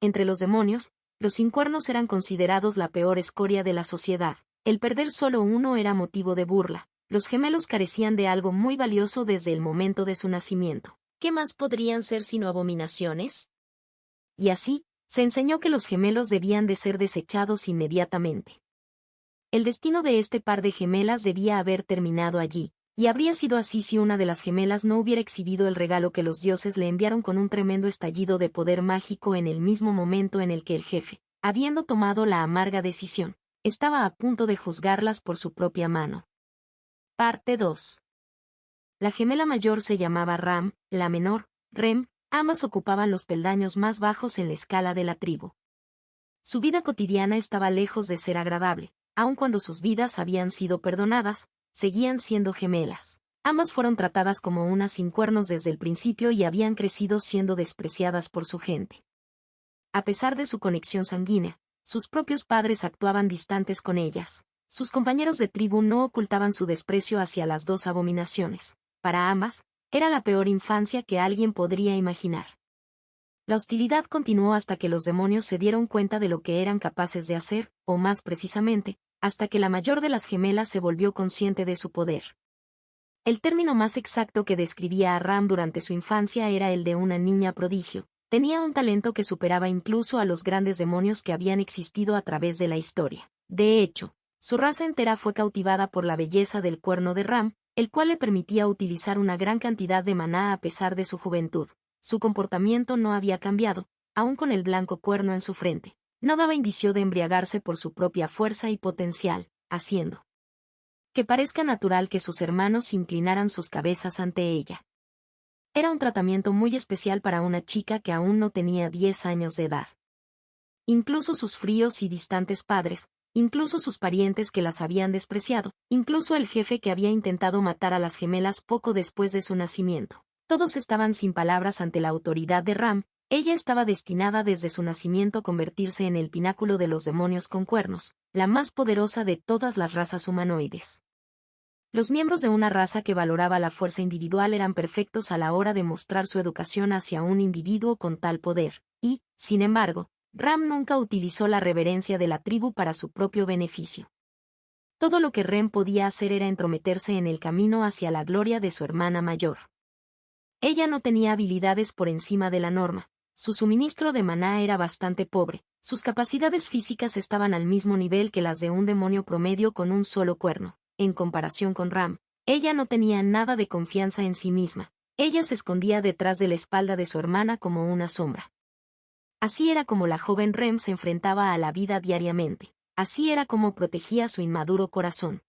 Entre los demonios, los sin cuernos eran considerados la peor escoria de la sociedad. El perder solo uno era motivo de burla. Los gemelos carecían de algo muy valioso desde el momento de su nacimiento. ¿Qué más podrían ser sino abominaciones? Y así, se enseñó que los gemelos debían de ser desechados inmediatamente. El destino de este par de gemelas debía haber terminado allí, y habría sido así si una de las gemelas no hubiera exhibido el regalo que los dioses le enviaron con un tremendo estallido de poder mágico en el mismo momento en el que el jefe, habiendo tomado la amarga decisión, estaba a punto de juzgarlas por su propia mano. Parte 2. La gemela mayor se llamaba Ram, la menor, Rem. Ambas ocupaban los peldaños más bajos en la escala de la tribu. Su vida cotidiana estaba lejos de ser agradable, aun cuando sus vidas habían sido perdonadas, seguían siendo gemelas. Ambas fueron tratadas como unas sin cuernos desde el principio y habían crecido siendo despreciadas por su gente. A pesar de su conexión sanguínea, sus propios padres actuaban distantes con ellas. Sus compañeros de tribu no ocultaban su desprecio hacia las dos abominaciones. Para ambas, era la peor infancia que alguien podría imaginar. La hostilidad continuó hasta que los demonios se dieron cuenta de lo que eran capaces de hacer, o más precisamente, hasta que la mayor de las gemelas se volvió consciente de su poder. El término más exacto que describía a Ram durante su infancia era el de una niña prodigio. Tenía un talento que superaba incluso a los grandes demonios que habían existido a través de la historia. De hecho, su raza entera fue cautivada por la belleza del cuerno de Ram, el cual le permitía utilizar una gran cantidad de maná a pesar de su juventud. Su comportamiento no había cambiado, aun con el blanco cuerno en su frente. No daba indicio de embriagarse por su propia fuerza y potencial, haciendo que parezca natural que sus hermanos inclinaran sus cabezas ante ella. Era un tratamiento muy especial para una chica que aún no tenía 10 años de edad. Incluso sus fríos y distantes padres, incluso sus parientes que las habían despreciado, incluso el jefe que había intentado matar a las gemelas poco después de su nacimiento. Todos estaban sin palabras ante la autoridad de Ram. Ella estaba destinada desde su nacimiento a convertirse en el pináculo de los demonios con cuernos, la más poderosa de todas las razas humanoides. Los miembros de una raza que valoraba la fuerza individual eran perfectos a la hora de mostrar su educación hacia un individuo con tal poder, y, sin embargo, Ram nunca utilizó la reverencia de la tribu para su propio beneficio. Todo lo que Rem podía hacer era entrometerse en el camino hacia la gloria de su hermana mayor. Ella no tenía habilidades por encima de la norma, su suministro de maná era bastante pobre, sus capacidades físicas estaban al mismo nivel que las de un demonio promedio con un solo cuerno. En comparación con Ram, ella no tenía nada de confianza en sí misma. Ella se escondía detrás de la espalda de su hermana como una sombra. Así era como la joven Rem se enfrentaba a la vida diariamente. Así era como protegía su inmaduro corazón.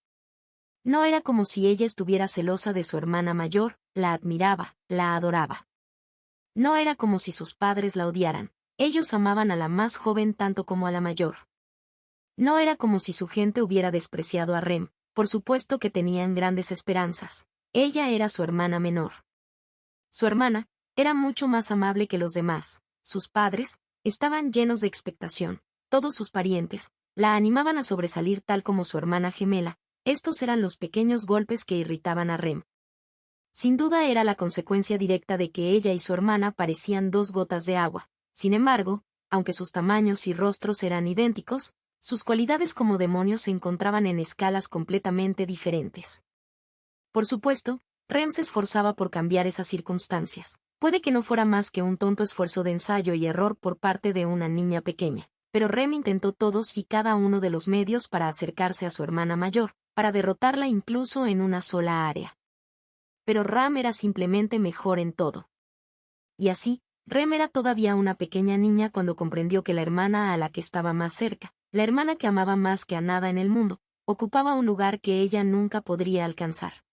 No era como si ella estuviera celosa de su hermana mayor, la admiraba, la adoraba. No era como si sus padres la odiaran. Ellos amaban a la más joven tanto como a la mayor. No era como si su gente hubiera despreciado a Rem. Por supuesto que tenían grandes esperanzas. Ella era su hermana menor. Su hermana era mucho más amable que los demás. Sus padres estaban llenos de expectación. Todos sus parientes la animaban a sobresalir tal como su hermana gemela. Estos eran los pequeños golpes que irritaban a Rem. Sin duda era la consecuencia directa de que ella y su hermana parecían dos gotas de agua. Sin embargo, aunque sus tamaños y rostros eran idénticos, sus cualidades como demonios se encontraban en escalas completamente diferentes. Por supuesto, Rem se esforzaba por cambiar esas circunstancias. Puede que no fuera más que un tonto esfuerzo de ensayo y error por parte de una niña pequeña, pero Rem intentó todos y cada uno de los medios para acercarse a su hermana mayor, para derrotarla incluso en una sola área. Pero Ram era simplemente mejor en todo. Y así, Rem era todavía una pequeña niña cuando comprendió que la hermana a la que estaba más cerca, la hermana que amaba más que a nada en el mundo, ocupaba un lugar que ella nunca podría alcanzar.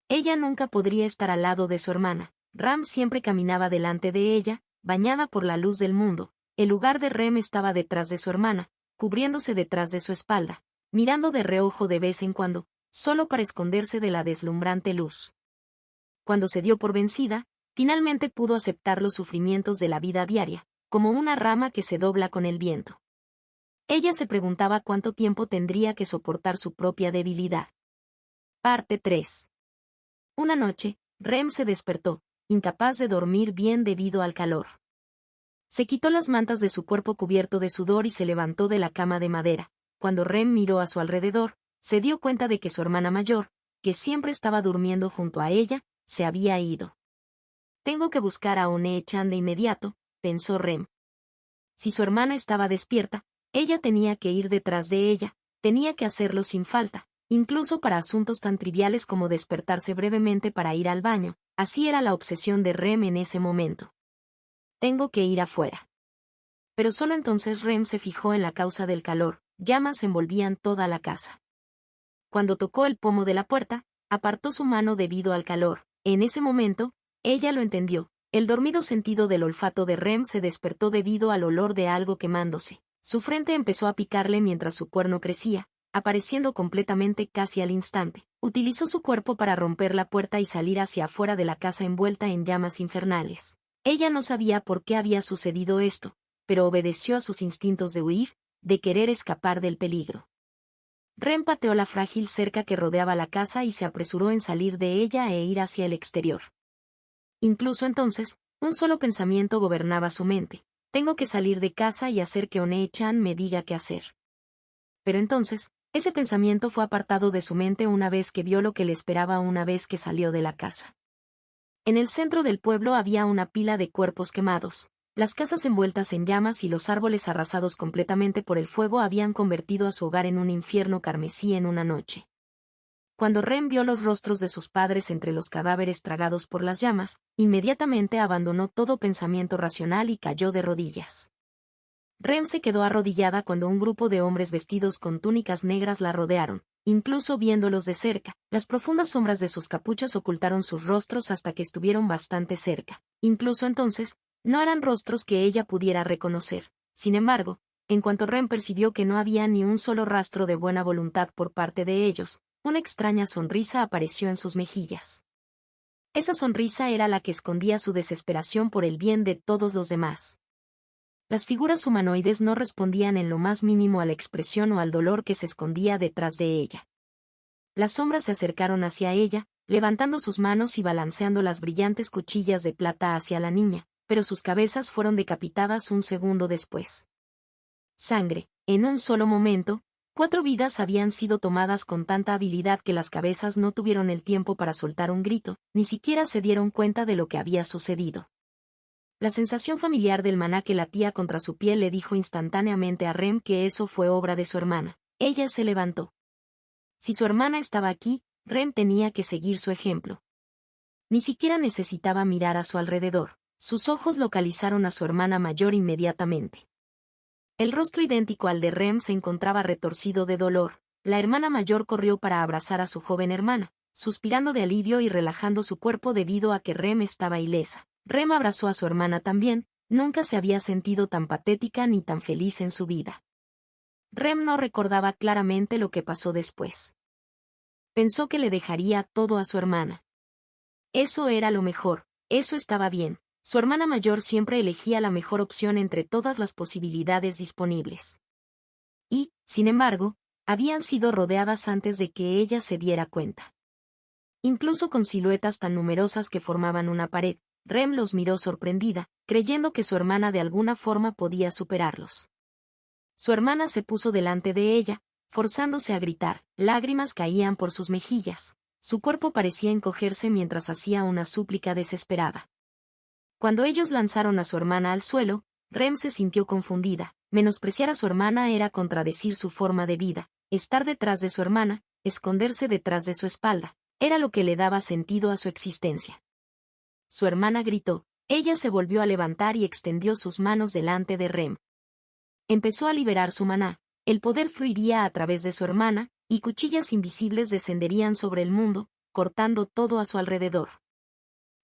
Ella nunca podría estar al lado de su hermana. Ram siempre caminaba delante de ella, bañada por la luz del mundo. El lugar de Rem estaba detrás de su hermana, cubriéndose detrás de su espalda, mirando de reojo de vez en cuando, solo para esconderse de la deslumbrante luz. Cuando se dio por vencida, finalmente pudo aceptar los sufrimientos de la vida diaria, como una rama que se dobla con el viento. Ella se preguntaba cuánto tiempo tendría que soportar su propia debilidad. Parte 3. Una noche, Rem se despertó, incapaz de dormir bien debido al calor. Se quitó las mantas de su cuerpo cubierto de sudor y se levantó de la cama de madera. Cuando Rem miró a su alrededor, se dio cuenta de que su hermana mayor, que siempre estaba durmiendo junto a ella, se había ido. Tengo que buscar a One-chan de inmediato, pensó Rem. Si su hermana estaba despierta, ella tenía que ir detrás de ella, tenía que hacerlo sin falta, incluso para asuntos tan triviales como despertarse brevemente para ir al baño. Así era la obsesión de Rem en ese momento. Tengo que ir afuera. Pero solo entonces Rem se fijó en la causa del calor, llamas envolvían toda la casa. Cuando tocó el pomo de la puerta, apartó su mano debido al calor. En ese momento, ella lo entendió. El dormido sentido del olfato de Rem se despertó debido al olor de algo quemándose. Su frente empezó a picarle mientras su cuerno crecía, apareciendo completamente casi al instante. Utilizó su cuerpo para romper la puerta y salir hacia afuera de la casa envuelta en llamas infernales. Ella no sabía por qué había sucedido esto, pero obedeció a sus instintos de huir, de querer escapar del peligro. Rem pateó la frágil cerca que rodeaba la casa y se apresuró en salir de ella e ir hacia el exterior. Incluso entonces, un solo pensamiento gobernaba su mente. Tengo que salir de casa y hacer que One-chan me diga qué hacer. Pero entonces, ese pensamiento fue apartado de su mente una vez que vio lo que le esperaba una vez que salió de la casa. En el centro del pueblo había una pila de cuerpos quemados. Las casas envueltas en llamas y los árboles arrasados completamente por el fuego habían convertido a su hogar en un infierno carmesí en una noche. Cuando Rem vio los rostros de sus padres entre los cadáveres tragados por las llamas, inmediatamente abandonó todo pensamiento racional y cayó de rodillas. Rem se quedó arrodillada cuando un grupo de hombres vestidos con túnicas negras la rodearon. Incluso viéndolos de cerca, las profundas sombras de sus capuchas ocultaron sus rostros hasta que estuvieron bastante cerca. Incluso entonces, no eran rostros que ella pudiera reconocer. Sin embargo, en cuanto Rem percibió que no había ni un solo rastro de buena voluntad por parte de ellos, una extraña sonrisa apareció en sus mejillas. Esa sonrisa era la que escondía su desesperación por el bien de todos los demás. Las figuras humanoides no respondían en lo más mínimo a la expresión o al dolor que se escondía detrás de ella. Las sombras se acercaron hacia ella, levantando sus manos y balanceando las brillantes cuchillas de plata hacia la niña, pero sus cabezas fueron decapitadas un segundo después. Sangre. En un solo momento, 4 vidas habían sido tomadas con tanta habilidad que las cabezas no tuvieron el tiempo para soltar un grito, ni siquiera se dieron cuenta de lo que había sucedido. La sensación familiar del maná que latía contra su piel le dijo instantáneamente a Rem que eso fue obra de su hermana. Ella se levantó. Si su hermana estaba aquí, Rem tenía que seguir su ejemplo. Ni siquiera necesitaba mirar a su alrededor. Sus ojos localizaron a su hermana mayor inmediatamente. El rostro idéntico al de Rem se encontraba retorcido de dolor. La hermana mayor corrió para abrazar a su joven hermana, suspirando de alivio y relajando su cuerpo debido a que Rem estaba ilesa. Rem abrazó a su hermana también, nunca se había sentido tan patética ni tan feliz en su vida. Rem no recordaba claramente lo que pasó después. Pensó que le dejaría todo a su hermana. Eso era lo mejor, eso estaba bien. Su hermana mayor siempre elegía la mejor opción entre todas las posibilidades disponibles. Y, sin embargo, habían sido rodeadas antes de que ella se diera cuenta. Incluso con siluetas tan numerosas que formaban una pared, Rem los miró sorprendida, creyendo que su hermana de alguna forma podía superarlos. Su hermana se puso delante de ella, forzándose a gritar, lágrimas caían por sus mejillas, su cuerpo parecía encogerse mientras hacía una súplica desesperada. Cuando ellos lanzaron a su hermana al suelo, Rem se sintió confundida, menospreciar a su hermana era contradecir su forma de vida, estar detrás de su hermana, esconderse detrás de su espalda, era lo que le daba sentido a su existencia. Su hermana gritó, ella se volvió a levantar y extendió sus manos delante de Rem. Empezó a liberar su maná, el poder fluiría a través de su hermana, y cuchillas invisibles descenderían sobre el mundo, cortando todo a su alrededor.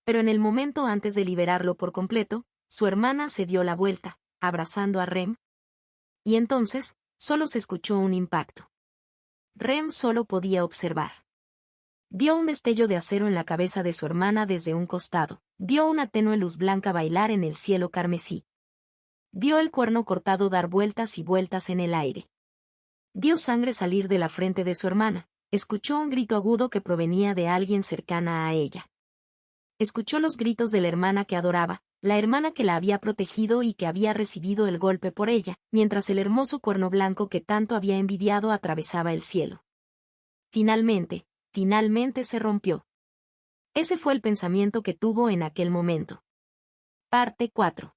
Pero en el momento antes de liberarlo por completo, su hermana se dio la vuelta, abrazando a Rem. Y entonces, solo se escuchó un impacto. Rem solo podía observar. Vio un destello de acero en la cabeza de su hermana desde un costado, vio una tenue luz blanca bailar en el cielo carmesí. Vio el cuerno cortado dar vueltas y vueltas en el aire. Vio sangre salir de la frente de su hermana, escuchó un grito agudo que provenía de alguien cercana a ella. Escuchó los gritos de la hermana que adoraba, la hermana que la había protegido y que había recibido el golpe por ella, mientras el hermoso cuerno blanco que tanto había envidiado atravesaba el cielo. Finalmente se rompió. Ese fue el pensamiento que tuvo en aquel momento. Parte 4.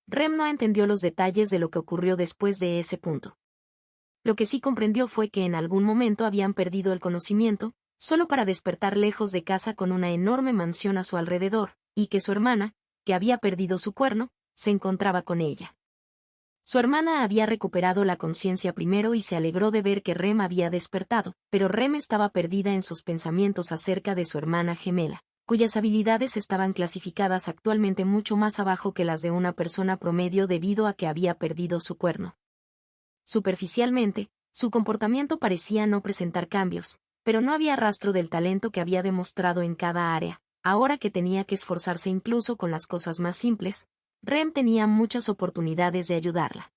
Rem no entendió los detalles de lo que ocurrió después de ese punto. Lo que sí comprendió fue que en algún momento habían perdido el conocimiento, solo para despertar lejos de casa con una enorme mansión a su alrededor, y que su hermana, que había perdido su cuerno, se encontraba con ella. Su hermana había recuperado la conciencia primero y se alegró de ver que Rem había despertado, pero Rem estaba perdida en sus pensamientos acerca de su hermana gemela, cuyas habilidades estaban clasificadas actualmente mucho más abajo que las de una persona promedio debido a que había perdido su cuerno. Superficialmente, su comportamiento parecía no presentar cambios, pero no había rastro del talento que había demostrado en cada área. Ahora que tenía que esforzarse incluso con las cosas más simples, Rem tenía muchas oportunidades de ayudarla.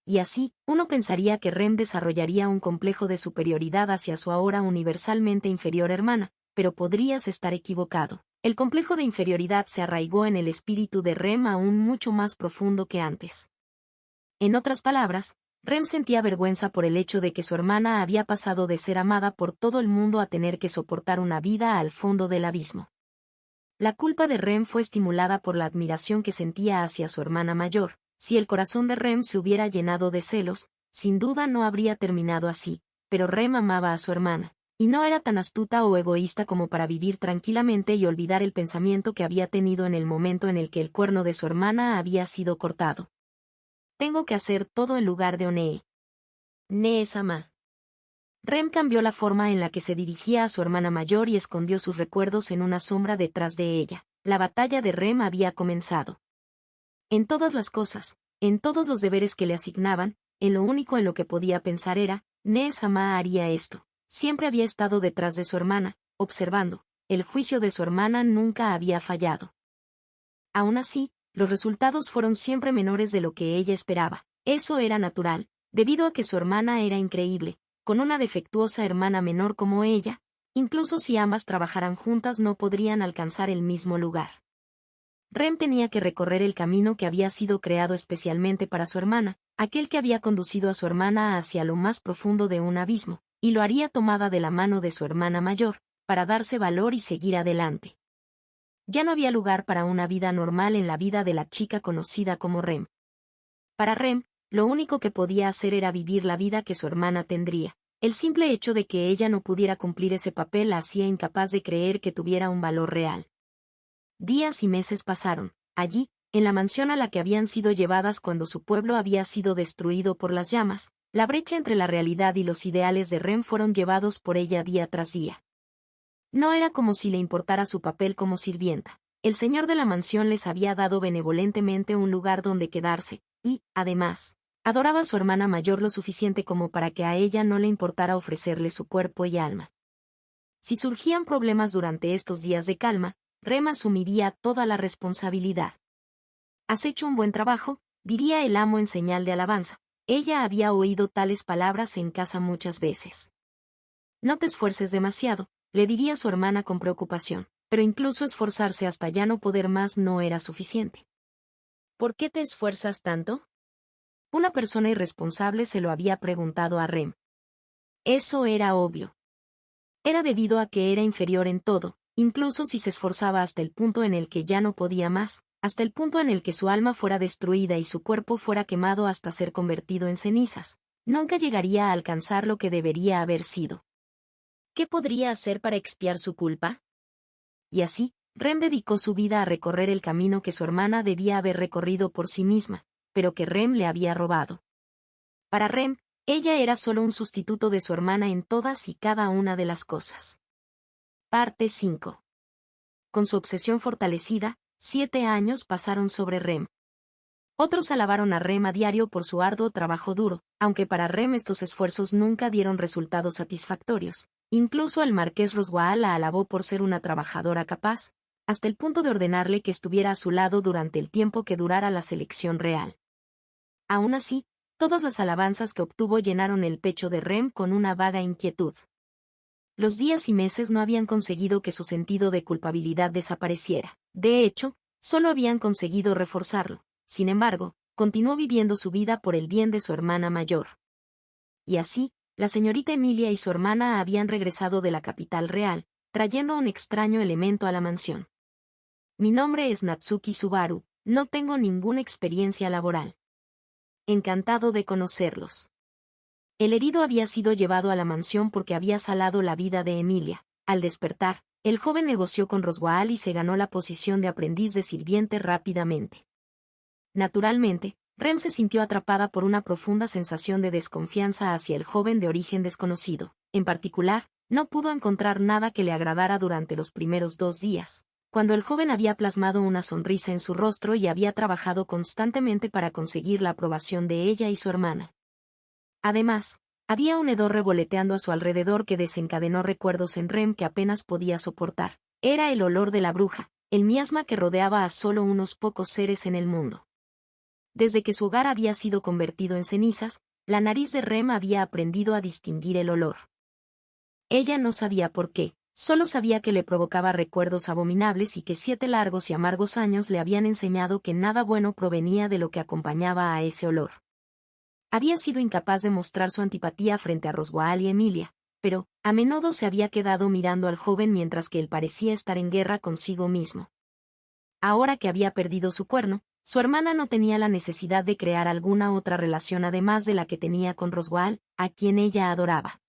Y así, uno pensaría que Rem desarrollaría un complejo de superioridad hacia su ahora universalmente inferior hermana, pero podrías estar equivocado. El complejo de inferioridad se arraigó en el espíritu de Rem aún mucho más profundo que antes. En otras palabras, Rem sentía vergüenza por el hecho de que su hermana había pasado de ser amada por todo el mundo a tener que soportar una vida al fondo del abismo. La culpa de Rem fue estimulada por la admiración que sentía hacia su hermana mayor. Si el corazón de Rem se hubiera llenado de celos, sin duda no habría terminado así, pero Rem amaba a su hermana, y no era tan astuta o egoísta como para vivir tranquilamente y olvidar el pensamiento que había tenido en el momento en el que el cuerno de su hermana había sido cortado. Tengo que hacer todo en lugar de Onee. Nee-sama. Rem cambió la forma en la que se dirigía a su hermana mayor y escondió sus recuerdos en una sombra detrás de ella. La batalla de Rem había comenzado. En todas las cosas, en todos los deberes que le asignaban, en lo único en lo que podía pensar era, Nee-sama haría esto. Siempre había estado detrás de su hermana, observando. El juicio de su hermana nunca había fallado. Aún así, los resultados fueron siempre menores de lo que ella esperaba. Eso era natural, debido a que su hermana era increíble, con una defectuosa hermana menor como ella, incluso si ambas trabajaran juntas no podrían alcanzar el mismo lugar. Rem tenía que recorrer el camino que había sido creado especialmente para su hermana, aquel que había conducido a su hermana hacia lo más profundo de un abismo, y lo haría tomada de la mano de su hermana mayor, para darse valor y seguir adelante. Ya no había lugar para una vida normal en la vida de la chica conocida como Rem. Para Rem, lo único que podía hacer era vivir la vida que su hermana tendría. El simple hecho de que ella no pudiera cumplir ese papel la hacía incapaz de creer que tuviera un valor real. Días y meses pasaron, allí, en la mansión a la que habían sido llevadas cuando su pueblo había sido destruido por las llamas, la brecha entre la realidad y los ideales de Rem fueron llevados por ella día tras día. No era como si le importara su papel como sirvienta. El señor de la mansión les había dado benevolentemente un lugar donde quedarse, y, además, adoraba a su hermana mayor lo suficiente como para que a ella no le importara ofrecerle su cuerpo y alma. Si surgían problemas durante estos días de calma, Rem asumiría toda la responsabilidad. «Has hecho un buen trabajo», diría el amo en señal de alabanza. Ella había oído tales palabras en casa muchas veces. «No te esfuerces demasiado», le diría su hermana con preocupación, pero incluso esforzarse hasta ya no poder más no era suficiente. «¿Por qué te esfuerzas tanto?», una persona irresponsable se lo había preguntado a Rem. Eso era obvio. Era debido a que era inferior en todo, incluso si se esforzaba hasta el punto en el que ya no podía más, hasta el punto en el que su alma fuera destruida y su cuerpo fuera quemado hasta ser convertido en cenizas. Nunca llegaría a alcanzar lo que debería haber sido. ¿Qué podría hacer para expiar su culpa? Y así, Rem dedicó su vida a recorrer el camino que su hermana debía haber recorrido por sí misma, pero que Rem le había robado. Para Rem, ella era solo un sustituto de su hermana en todas y cada una de las cosas. Parte 5. Con su obsesión fortalecida, 7 años pasaron sobre Rem. Otros alabaron a Rem a diario por su arduo trabajo duro, aunque para Rem estos esfuerzos nunca dieron resultados satisfactorios. Incluso el marqués Roswaal la alabó por ser una trabajadora capaz, hasta el punto de ordenarle que estuviera a su lado durante el tiempo que durara la selección real. Aún así, todas las alabanzas que obtuvo llenaron el pecho de Rem con una vaga inquietud. Los días y meses no habían conseguido que su sentido de culpabilidad desapareciera. De hecho, solo habían conseguido reforzarlo. Sin embargo, continuó viviendo su vida por el bien de su hermana mayor. Y así, la señorita Emilia y su hermana habían regresado de la capital real, trayendo un extraño elemento a la mansión. «Mi nombre es Natsuki Subaru, no tengo ninguna experiencia laboral. Encantado de conocerlos». El herido había sido llevado a la mansión porque había salado la vida de Emilia. Al despertar, el joven negoció con Roswaal y se ganó la posición de aprendiz de sirviente rápidamente. Naturalmente, Rem se sintió atrapada por una profunda sensación de desconfianza hacia el joven de origen desconocido. En particular, no pudo encontrar nada que le agradara durante los primeros 2 días, cuando el joven había plasmado una sonrisa en su rostro y había trabajado constantemente para conseguir la aprobación de ella y su hermana. Además, había un hedor revoloteando a su alrededor que desencadenó recuerdos en Rem que apenas podía soportar. Era el olor de la bruja, el miasma que rodeaba a solo unos pocos seres en el mundo. Desde que su hogar había sido convertido en cenizas, la nariz de Rem había aprendido a distinguir el olor. Ella no sabía por qué, solo sabía que le provocaba recuerdos abominables y que 7 largos y amargos años le habían enseñado que nada bueno provenía de lo que acompañaba a ese olor. Había sido incapaz de mostrar su antipatía frente a Roswaal y Emilia, pero, a menudo se había quedado mirando al joven mientras que él parecía estar en guerra consigo mismo. Ahora que había perdido su cuerno, su hermana no tenía la necesidad de crear alguna otra relación además de la que tenía con Roswaal, a quien ella adoraba.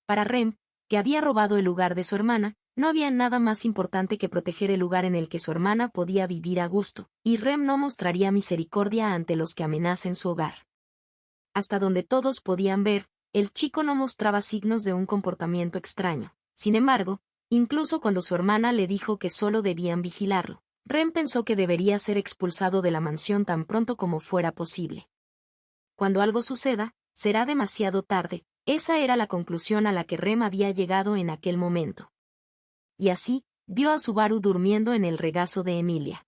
Para Rem, que había robado el lugar de su hermana, no había nada más importante que proteger el lugar en el que su hermana podía vivir a gusto, y Rem no mostraría misericordia ante los que amenacen su hogar. Hasta donde todos podían ver, el chico no mostraba signos de un comportamiento extraño. Sin embargo, incluso cuando su hermana le dijo que solo debían vigilarlo, Rem pensó que debería ser expulsado de la mansión tan pronto como fuera posible. Cuando algo suceda, será demasiado tarde. Esa era la conclusión a la que Rem había llegado en aquel momento. Y así, vio a Subaru durmiendo en el regazo de Emilia.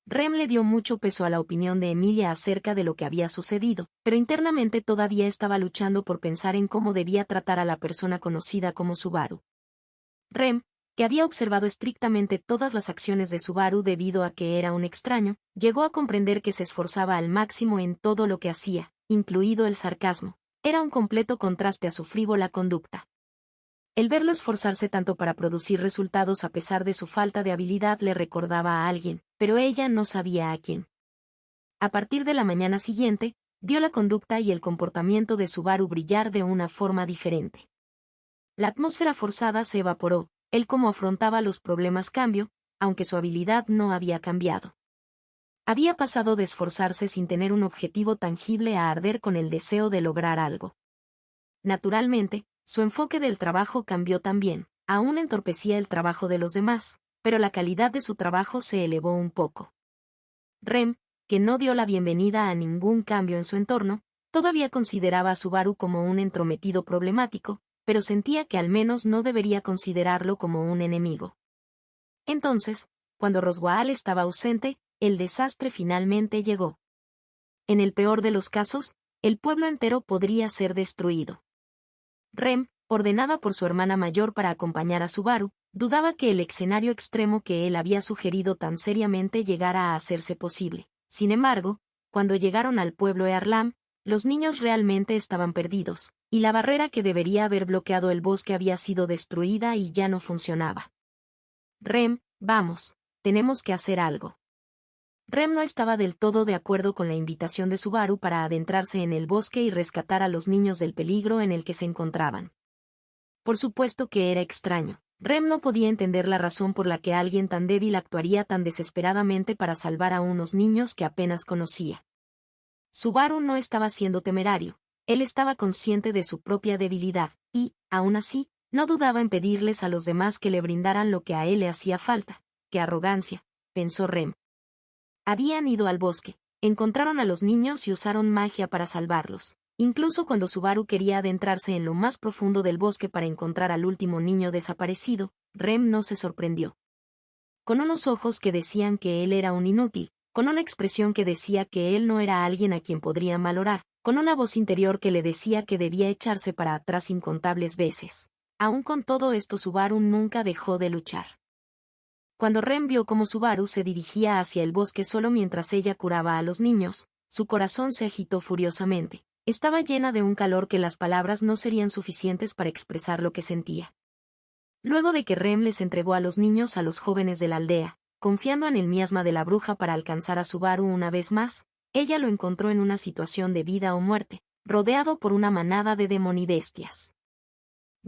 Rem le dio mucho peso a la opinión de Emilia acerca de lo que había sucedido, pero internamente todavía estaba luchando por pensar en cómo debía tratar a la persona conocida como Subaru. Rem, que había observado estrictamente todas las acciones de Subaru debido a que era un extraño, llegó a comprender que se esforzaba al máximo en todo lo que hacía, incluido el sarcasmo. Era un completo contraste a su frívola conducta. El verlo esforzarse tanto para producir resultados a pesar de su falta de habilidad le recordaba a alguien, pero ella no sabía a quién. A partir de la mañana siguiente, vio la conducta y el comportamiento de Subaru brillar de una forma diferente. La atmósfera forzada se evaporó, él como afrontaba los problemas cambió, aunque su habilidad no había cambiado. Había pasado de esforzarse sin tener un objetivo tangible a arder con el deseo de lograr algo. Naturalmente, su enfoque del trabajo cambió también, aún entorpecía el trabajo de los demás, pero la calidad de su trabajo se elevó un poco. Rem, que no dio la bienvenida a ningún cambio en su entorno, todavía consideraba a Subaru como un entrometido problemático, pero sentía que al menos no debería considerarlo como un enemigo. Entonces, cuando Roswaal estaba ausente, el desastre finalmente llegó. En el peor de los casos, el pueblo entero podría ser destruido. Rem, ordenada por su hermana mayor para acompañar a Subaru, dudaba que el escenario extremo que él había sugerido tan seriamente llegara a hacerse posible. Sin embargo, cuando llegaron al pueblo Earlam, los niños realmente estaban perdidos, y la barrera que debería haber bloqueado el bosque había sido destruida y ya no funcionaba. Rem, vamos, tenemos que hacer algo. Rem no estaba del todo de acuerdo con la invitación de Subaru para adentrarse en el bosque y rescatar a los niños del peligro en el que se encontraban. Por supuesto que era extraño. Rem no podía entender la razón por la que alguien tan débil actuaría tan desesperadamente para salvar a unos niños que apenas conocía. Subaru no estaba siendo temerario, él estaba consciente de su propia debilidad, y, aún así, no dudaba en pedirles a los demás que le brindaran lo que a él le hacía falta. ¡Qué arrogancia!, pensó Rem. Habían ido al bosque, encontraron a los niños y usaron magia para salvarlos. Incluso cuando Subaru quería adentrarse en lo más profundo del bosque para encontrar al último niño desaparecido, Rem no se sorprendió. Con unos ojos que decían que él era un inútil, con una expresión que decía que él no era alguien a quien podrían valorar, con una voz interior que le decía que debía echarse para atrás incontables veces. Aún con todo esto Subaru nunca dejó de luchar. Cuando Rem vio cómo Subaru se dirigía hacia el bosque solo mientras ella curaba a los niños, su corazón se agitó furiosamente. Estaba llena de un calor que las palabras no serían suficientes para expresar lo que sentía. Luego de que Rem les entregó a los niños a los jóvenes de la aldea, confiando en el miasma de la bruja para alcanzar a Subaru una vez más, ella lo encontró en una situación de vida o muerte, rodeado por una manada de demonibestias.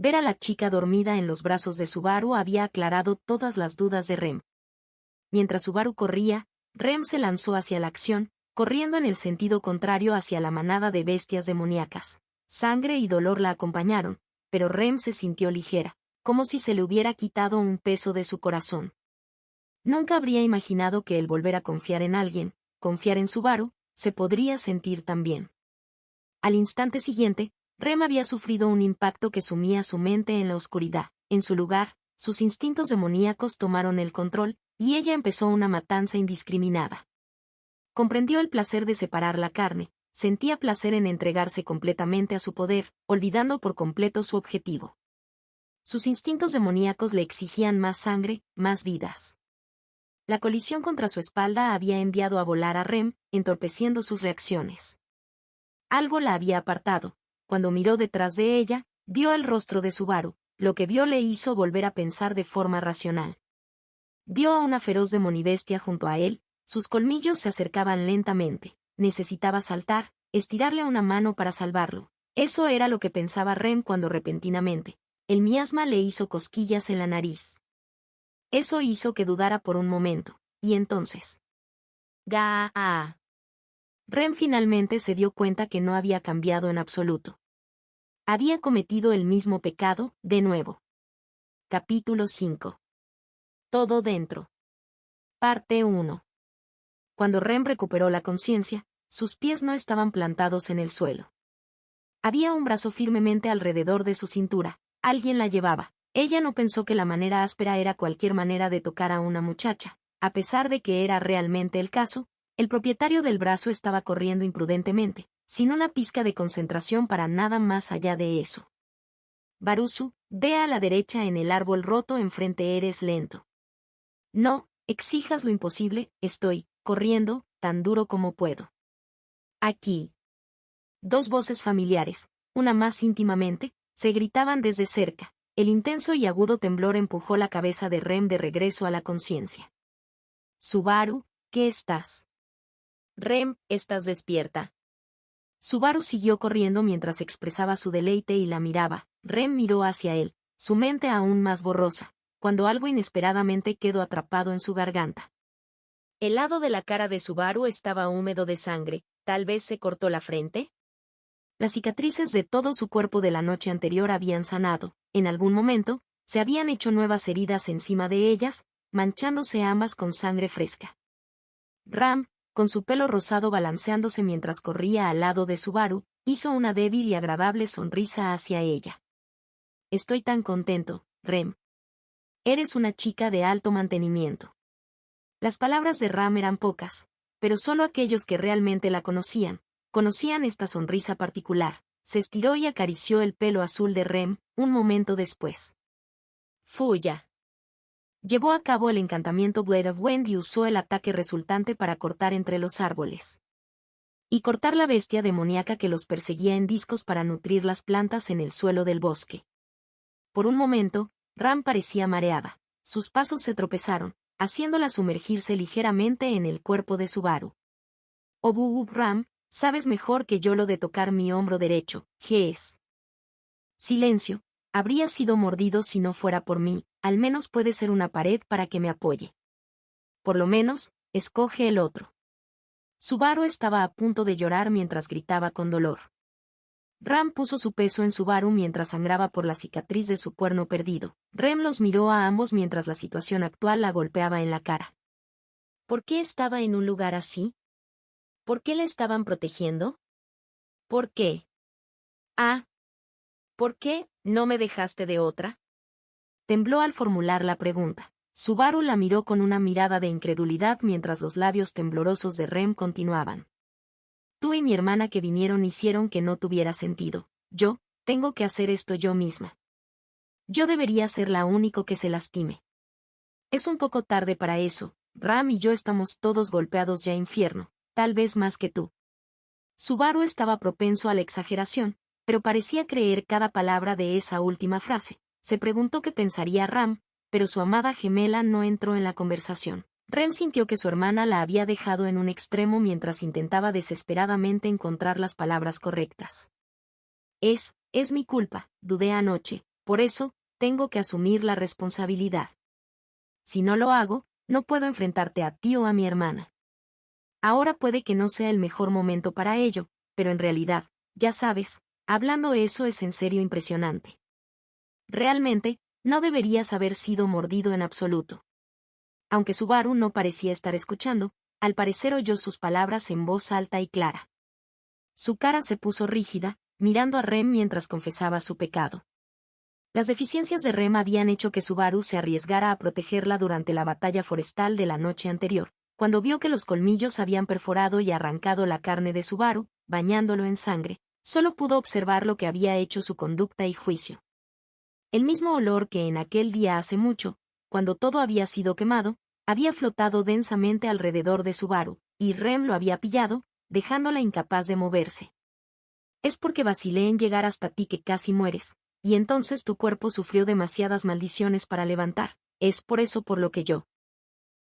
Ver a la chica dormida en los brazos de Subaru había aclarado todas las dudas de Rem. Mientras Subaru corría, Rem se lanzó hacia la acción, corriendo en el sentido contrario hacia la manada de bestias demoníacas. Sangre y dolor la acompañaron, pero Rem se sintió ligera, como si se le hubiera quitado un peso de su corazón. Nunca habría imaginado que el volver a confiar en alguien, confiar en Subaru, se podría sentir tan bien. Al instante siguiente, Rem había sufrido un impacto que sumía su mente en la oscuridad. En su lugar, sus instintos demoníacos tomaron el control, y ella empezó una matanza indiscriminada. Comprendió el placer de separar la carne, sentía placer en entregarse completamente a su poder, olvidando por completo su objetivo. Sus instintos demoníacos le exigían más sangre, más vidas. La colisión contra su espalda había enviado a volar a Rem, entorpeciendo sus reacciones. Algo la había apartado. Cuando miró detrás de ella, vio el rostro de Subaru. Lo que vio le hizo volver a pensar de forma racional. Vio a una feroz demonibestia junto a él, sus colmillos se acercaban lentamente. Necesitaba saltar, estirarle una mano para salvarlo. Eso era lo que pensaba Rem cuando repentinamente, el miasma le hizo cosquillas en la nariz. Eso hizo que dudara por un momento, y entonces... ¡Ga! Rem finalmente se dio cuenta que no había cambiado en absoluto. Había cometido el mismo pecado, de nuevo. Capítulo 5. Todo dentro. Parte 1. Cuando Rem recuperó la conciencia, sus pies no estaban plantados en el suelo. Había un brazo firmemente alrededor de su cintura. Alguien la llevaba. Ella no pensó que la manera áspera era cualquier manera de tocar a una muchacha. A pesar de que era realmente el caso, el propietario del brazo estaba corriendo imprudentemente, sin una pizca de concentración para nada más allá de eso. Barusu, ve a la derecha en el árbol roto enfrente, eres lento. No, exijas lo imposible, estoy corriendo, tan duro como puedo. Aquí. Dos voces familiares, una más íntimamente, se gritaban desde cerca. El intenso y agudo temblor empujó la cabeza de Rem de regreso a la conciencia. Subaru, ¿qué estás? Rem, ¿estás despierta? Subaru siguió corriendo mientras expresaba su deleite y la miraba. Rem miró hacia él, su mente aún más borrosa, cuando algo inesperadamente quedó atrapado en su garganta. El lado de la cara de Subaru estaba húmedo de sangre, ¿tal vez se cortó la frente? Las cicatrices de todo su cuerpo de la noche anterior habían sanado, en algún momento, se habían hecho nuevas heridas encima de ellas, manchándose ambas con sangre fresca. Ram, con su pelo rosado balanceándose mientras corría al lado de Subaru, hizo una débil y agradable sonrisa hacia ella. Estoy tan contento, Rem. Eres una chica de alto mantenimiento. Las palabras de Ram eran pocas, pero solo aquellos que realmente la conocían esta sonrisa particular. Se estiró y acarició el pelo azul de Rem, un momento después. Fuya. Llevó a cabo el encantamiento Blade of Wind y usó el ataque resultante para cortar entre los árboles. Y cortar la bestia demoníaca que los perseguía en discos para nutrir las plantas en el suelo del bosque. Por un momento, Ram parecía mareada. Sus pasos se tropezaron, haciéndola sumergirse ligeramente en el cuerpo de Subaru. Ram, sabes mejor que yo lo de tocar mi hombro derecho, ¿qué es? Silencio. Habría sido mordido si no fuera por mí, al menos puede ser una pared para que me apoye. Por lo menos, escoge el otro. Subaru estaba a punto de llorar mientras gritaba con dolor. Ram puso su peso en Subaru mientras sangraba por la cicatriz de su cuerno perdido. Rem los miró a ambos mientras la situación actual la golpeaba en la cara. ¿Por qué estaba en un lugar así? ¿Por qué la estaban protegiendo? ¿Por qué? ¿Por qué no me dejaste de otra? Tembló al formular la pregunta. Subaru la miró con una mirada de incredulidad mientras los labios temblorosos de Rem continuaban. Tú y mi hermana que vinieron hicieron que no tuviera sentido. Yo, tengo que hacer esto yo misma. Yo debería ser la única que se lastime. Es un poco tarde para eso. Ram y yo estamos todos golpeados ya infierno, tal vez más que tú. Subaru estaba propenso a la exageración, pero parecía creer cada palabra de esa última frase. Se preguntó qué pensaría Ram, pero su amada gemela no entró en la conversación. Rem sintió que su hermana la había dejado en un extremo mientras intentaba desesperadamente encontrar las palabras correctas. Es mi culpa, dudé anoche, por eso, tengo que asumir la responsabilidad. Si no lo hago, no puedo enfrentarte a ti o a mi hermana. Ahora puede que no sea el mejor momento para ello, pero en realidad, ya sabes, hablando eso es en serio impresionante. Realmente, no deberías haber sido mordido en absoluto. Aunque Subaru no parecía estar escuchando, al parecer oyó sus palabras en voz alta y clara. Su cara se puso rígida, mirando a Rem mientras confesaba su pecado. Las deficiencias de Rem habían hecho que Subaru se arriesgara a protegerla durante la batalla forestal de la noche anterior. Cuando vio que los colmillos habían perforado y arrancado la carne de Subaru, bañándolo en sangre, solo pudo observar lo que había hecho su conducta y juicio. El mismo olor que en aquel día hace mucho, cuando todo había sido quemado, había flotado densamente alrededor de Subaru, y Rem lo había pillado, dejándola incapaz de moverse. Es porque vacilé en llegar hasta ti que casi mueres, y entonces tu cuerpo sufrió demasiadas maldiciones para levantar, es por eso por lo que yo.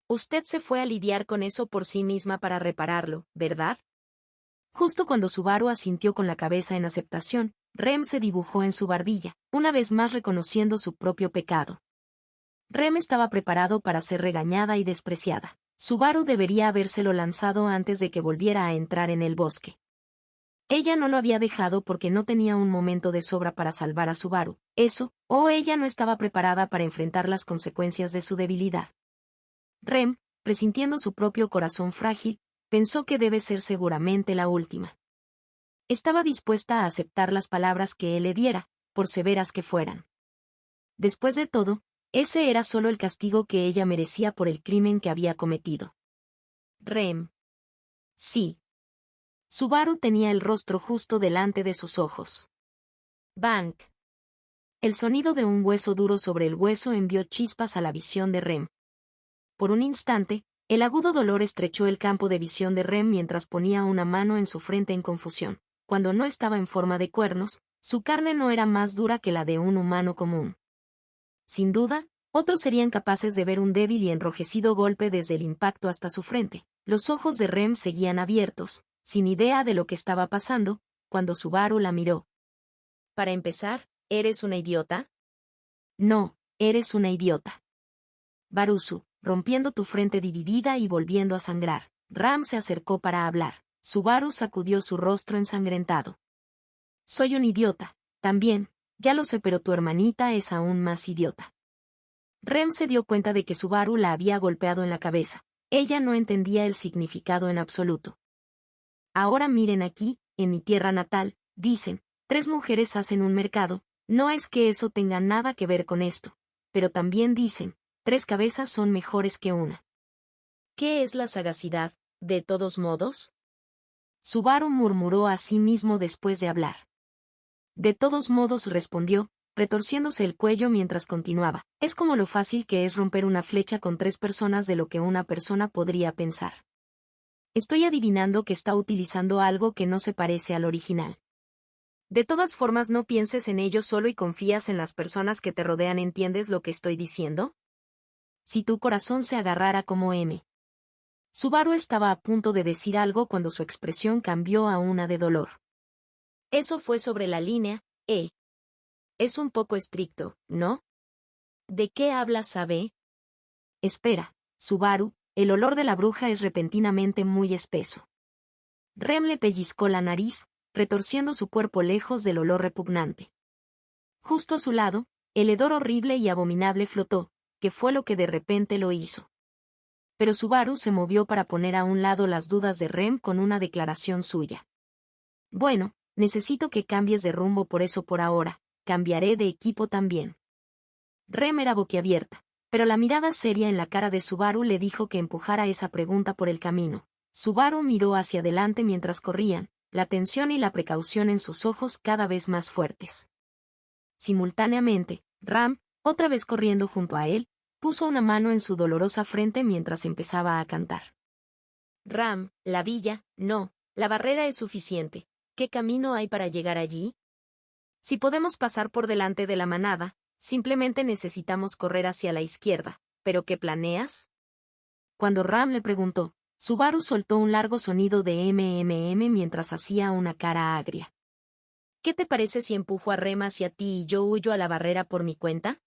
Usted se fue a lidiar con eso por sí misma para repararlo, ¿verdad? Justo cuando Subaru asintió con la cabeza en aceptación, Rem se dibujó en su barbilla, una vez más reconociendo su propio pecado. Rem estaba preparado para ser regañada y despreciada. Subaru debería habérselo lanzado antes de que volviera a entrar en el bosque. Ella no lo había dejado porque no tenía un momento de sobra para salvar a Subaru. Eso, o ella no estaba preparada para enfrentar las consecuencias de su debilidad. Rem, presintiendo su propio corazón frágil, pensó que debe ser seguramente la última. Estaba dispuesta a aceptar las palabras que él le diera, por severas que fueran. Después de todo, ese era solo el castigo que ella merecía por el crimen que había cometido. Rem. Sí. Subaru tenía el rostro justo delante de sus ojos. Bang. El sonido de un hueso duro sobre el hueso envió chispas a la visión de Rem. Por un instante, el agudo dolor estrechó el campo de visión de Rem mientras ponía una mano en su frente en confusión. Cuando no estaba en forma de cuernos, su carne no era más dura que la de un humano común. Sin duda, otros serían capaces de ver un débil y enrojecido golpe desde el impacto hasta su frente. Los ojos de Rem seguían abiertos, sin idea de lo que estaba pasando, cuando Subaru la miró. Para empezar, ¿eres una idiota? No, eres una idiota. Barusu, rompiendo tu frente dividida y volviendo a sangrar. Ram se acercó para hablar. Subaru sacudió su rostro ensangrentado. Soy un idiota, también, ya lo sé, pero tu hermanita es aún más idiota. Rem se dio cuenta de que Subaru la había golpeado en la cabeza. Ella no entendía el significado en absoluto. Ahora miren aquí, en mi tierra natal, dicen, 3 mujeres hacen un mercado, no es que eso tenga nada que ver con esto, pero también dicen, 3 cabezas son mejores que una. ¿Qué es la sagacidad, de todos modos? Subaru murmuró a sí mismo después de hablar. De todos modos, respondió, retorciéndose el cuello mientras continuaba. Es como lo fácil que es romper una flecha con 3 personas de lo que una persona podría pensar. Estoy adivinando que está utilizando algo que no se parece al original. De todas formas, no pienses en ello solo y confías en las personas que te rodean. ¿Entiendes lo que estoy diciendo? Si tu corazón se agarrara como M. Subaru estaba a punto de decir algo cuando su expresión cambió a una de dolor. Eso fue sobre la línea, E. Es un poco estricto, ¿no? ¿De qué hablas, sabe? Espera, Subaru, el olor de la bruja es repentinamente muy espeso. Rem le pellizcó la nariz, retorciendo su cuerpo lejos del olor repugnante. Justo a su lado, el hedor horrible y abominable flotó, que fue lo que de repente lo hizo. Pero Subaru se movió para poner a un lado las dudas de Rem con una declaración suya. Bueno, necesito que cambies de rumbo, por eso por ahora, cambiaré de equipo también. Rem era boquiabierta, pero la mirada seria en la cara de Subaru le dijo que empujara esa pregunta por el camino. Subaru miró hacia adelante mientras corrían, la tensión y la precaución en sus ojos cada vez más fuertes. Simultáneamente, Ram, otra vez corriendo junto a él, puso una mano en su dolorosa frente mientras empezaba a cantar. Ram, la villa, no, la barrera es suficiente. ¿Qué camino hay para llegar allí? Si podemos pasar por delante de la manada, simplemente necesitamos correr hacia la izquierda. ¿Pero qué planeas? Cuando Ram le preguntó, Subaru soltó un largo sonido de MMM mientras hacía una cara agria. ¿Qué te parece si empujo a Rem hacia ti y yo huyo a la barrera por mi cuenta?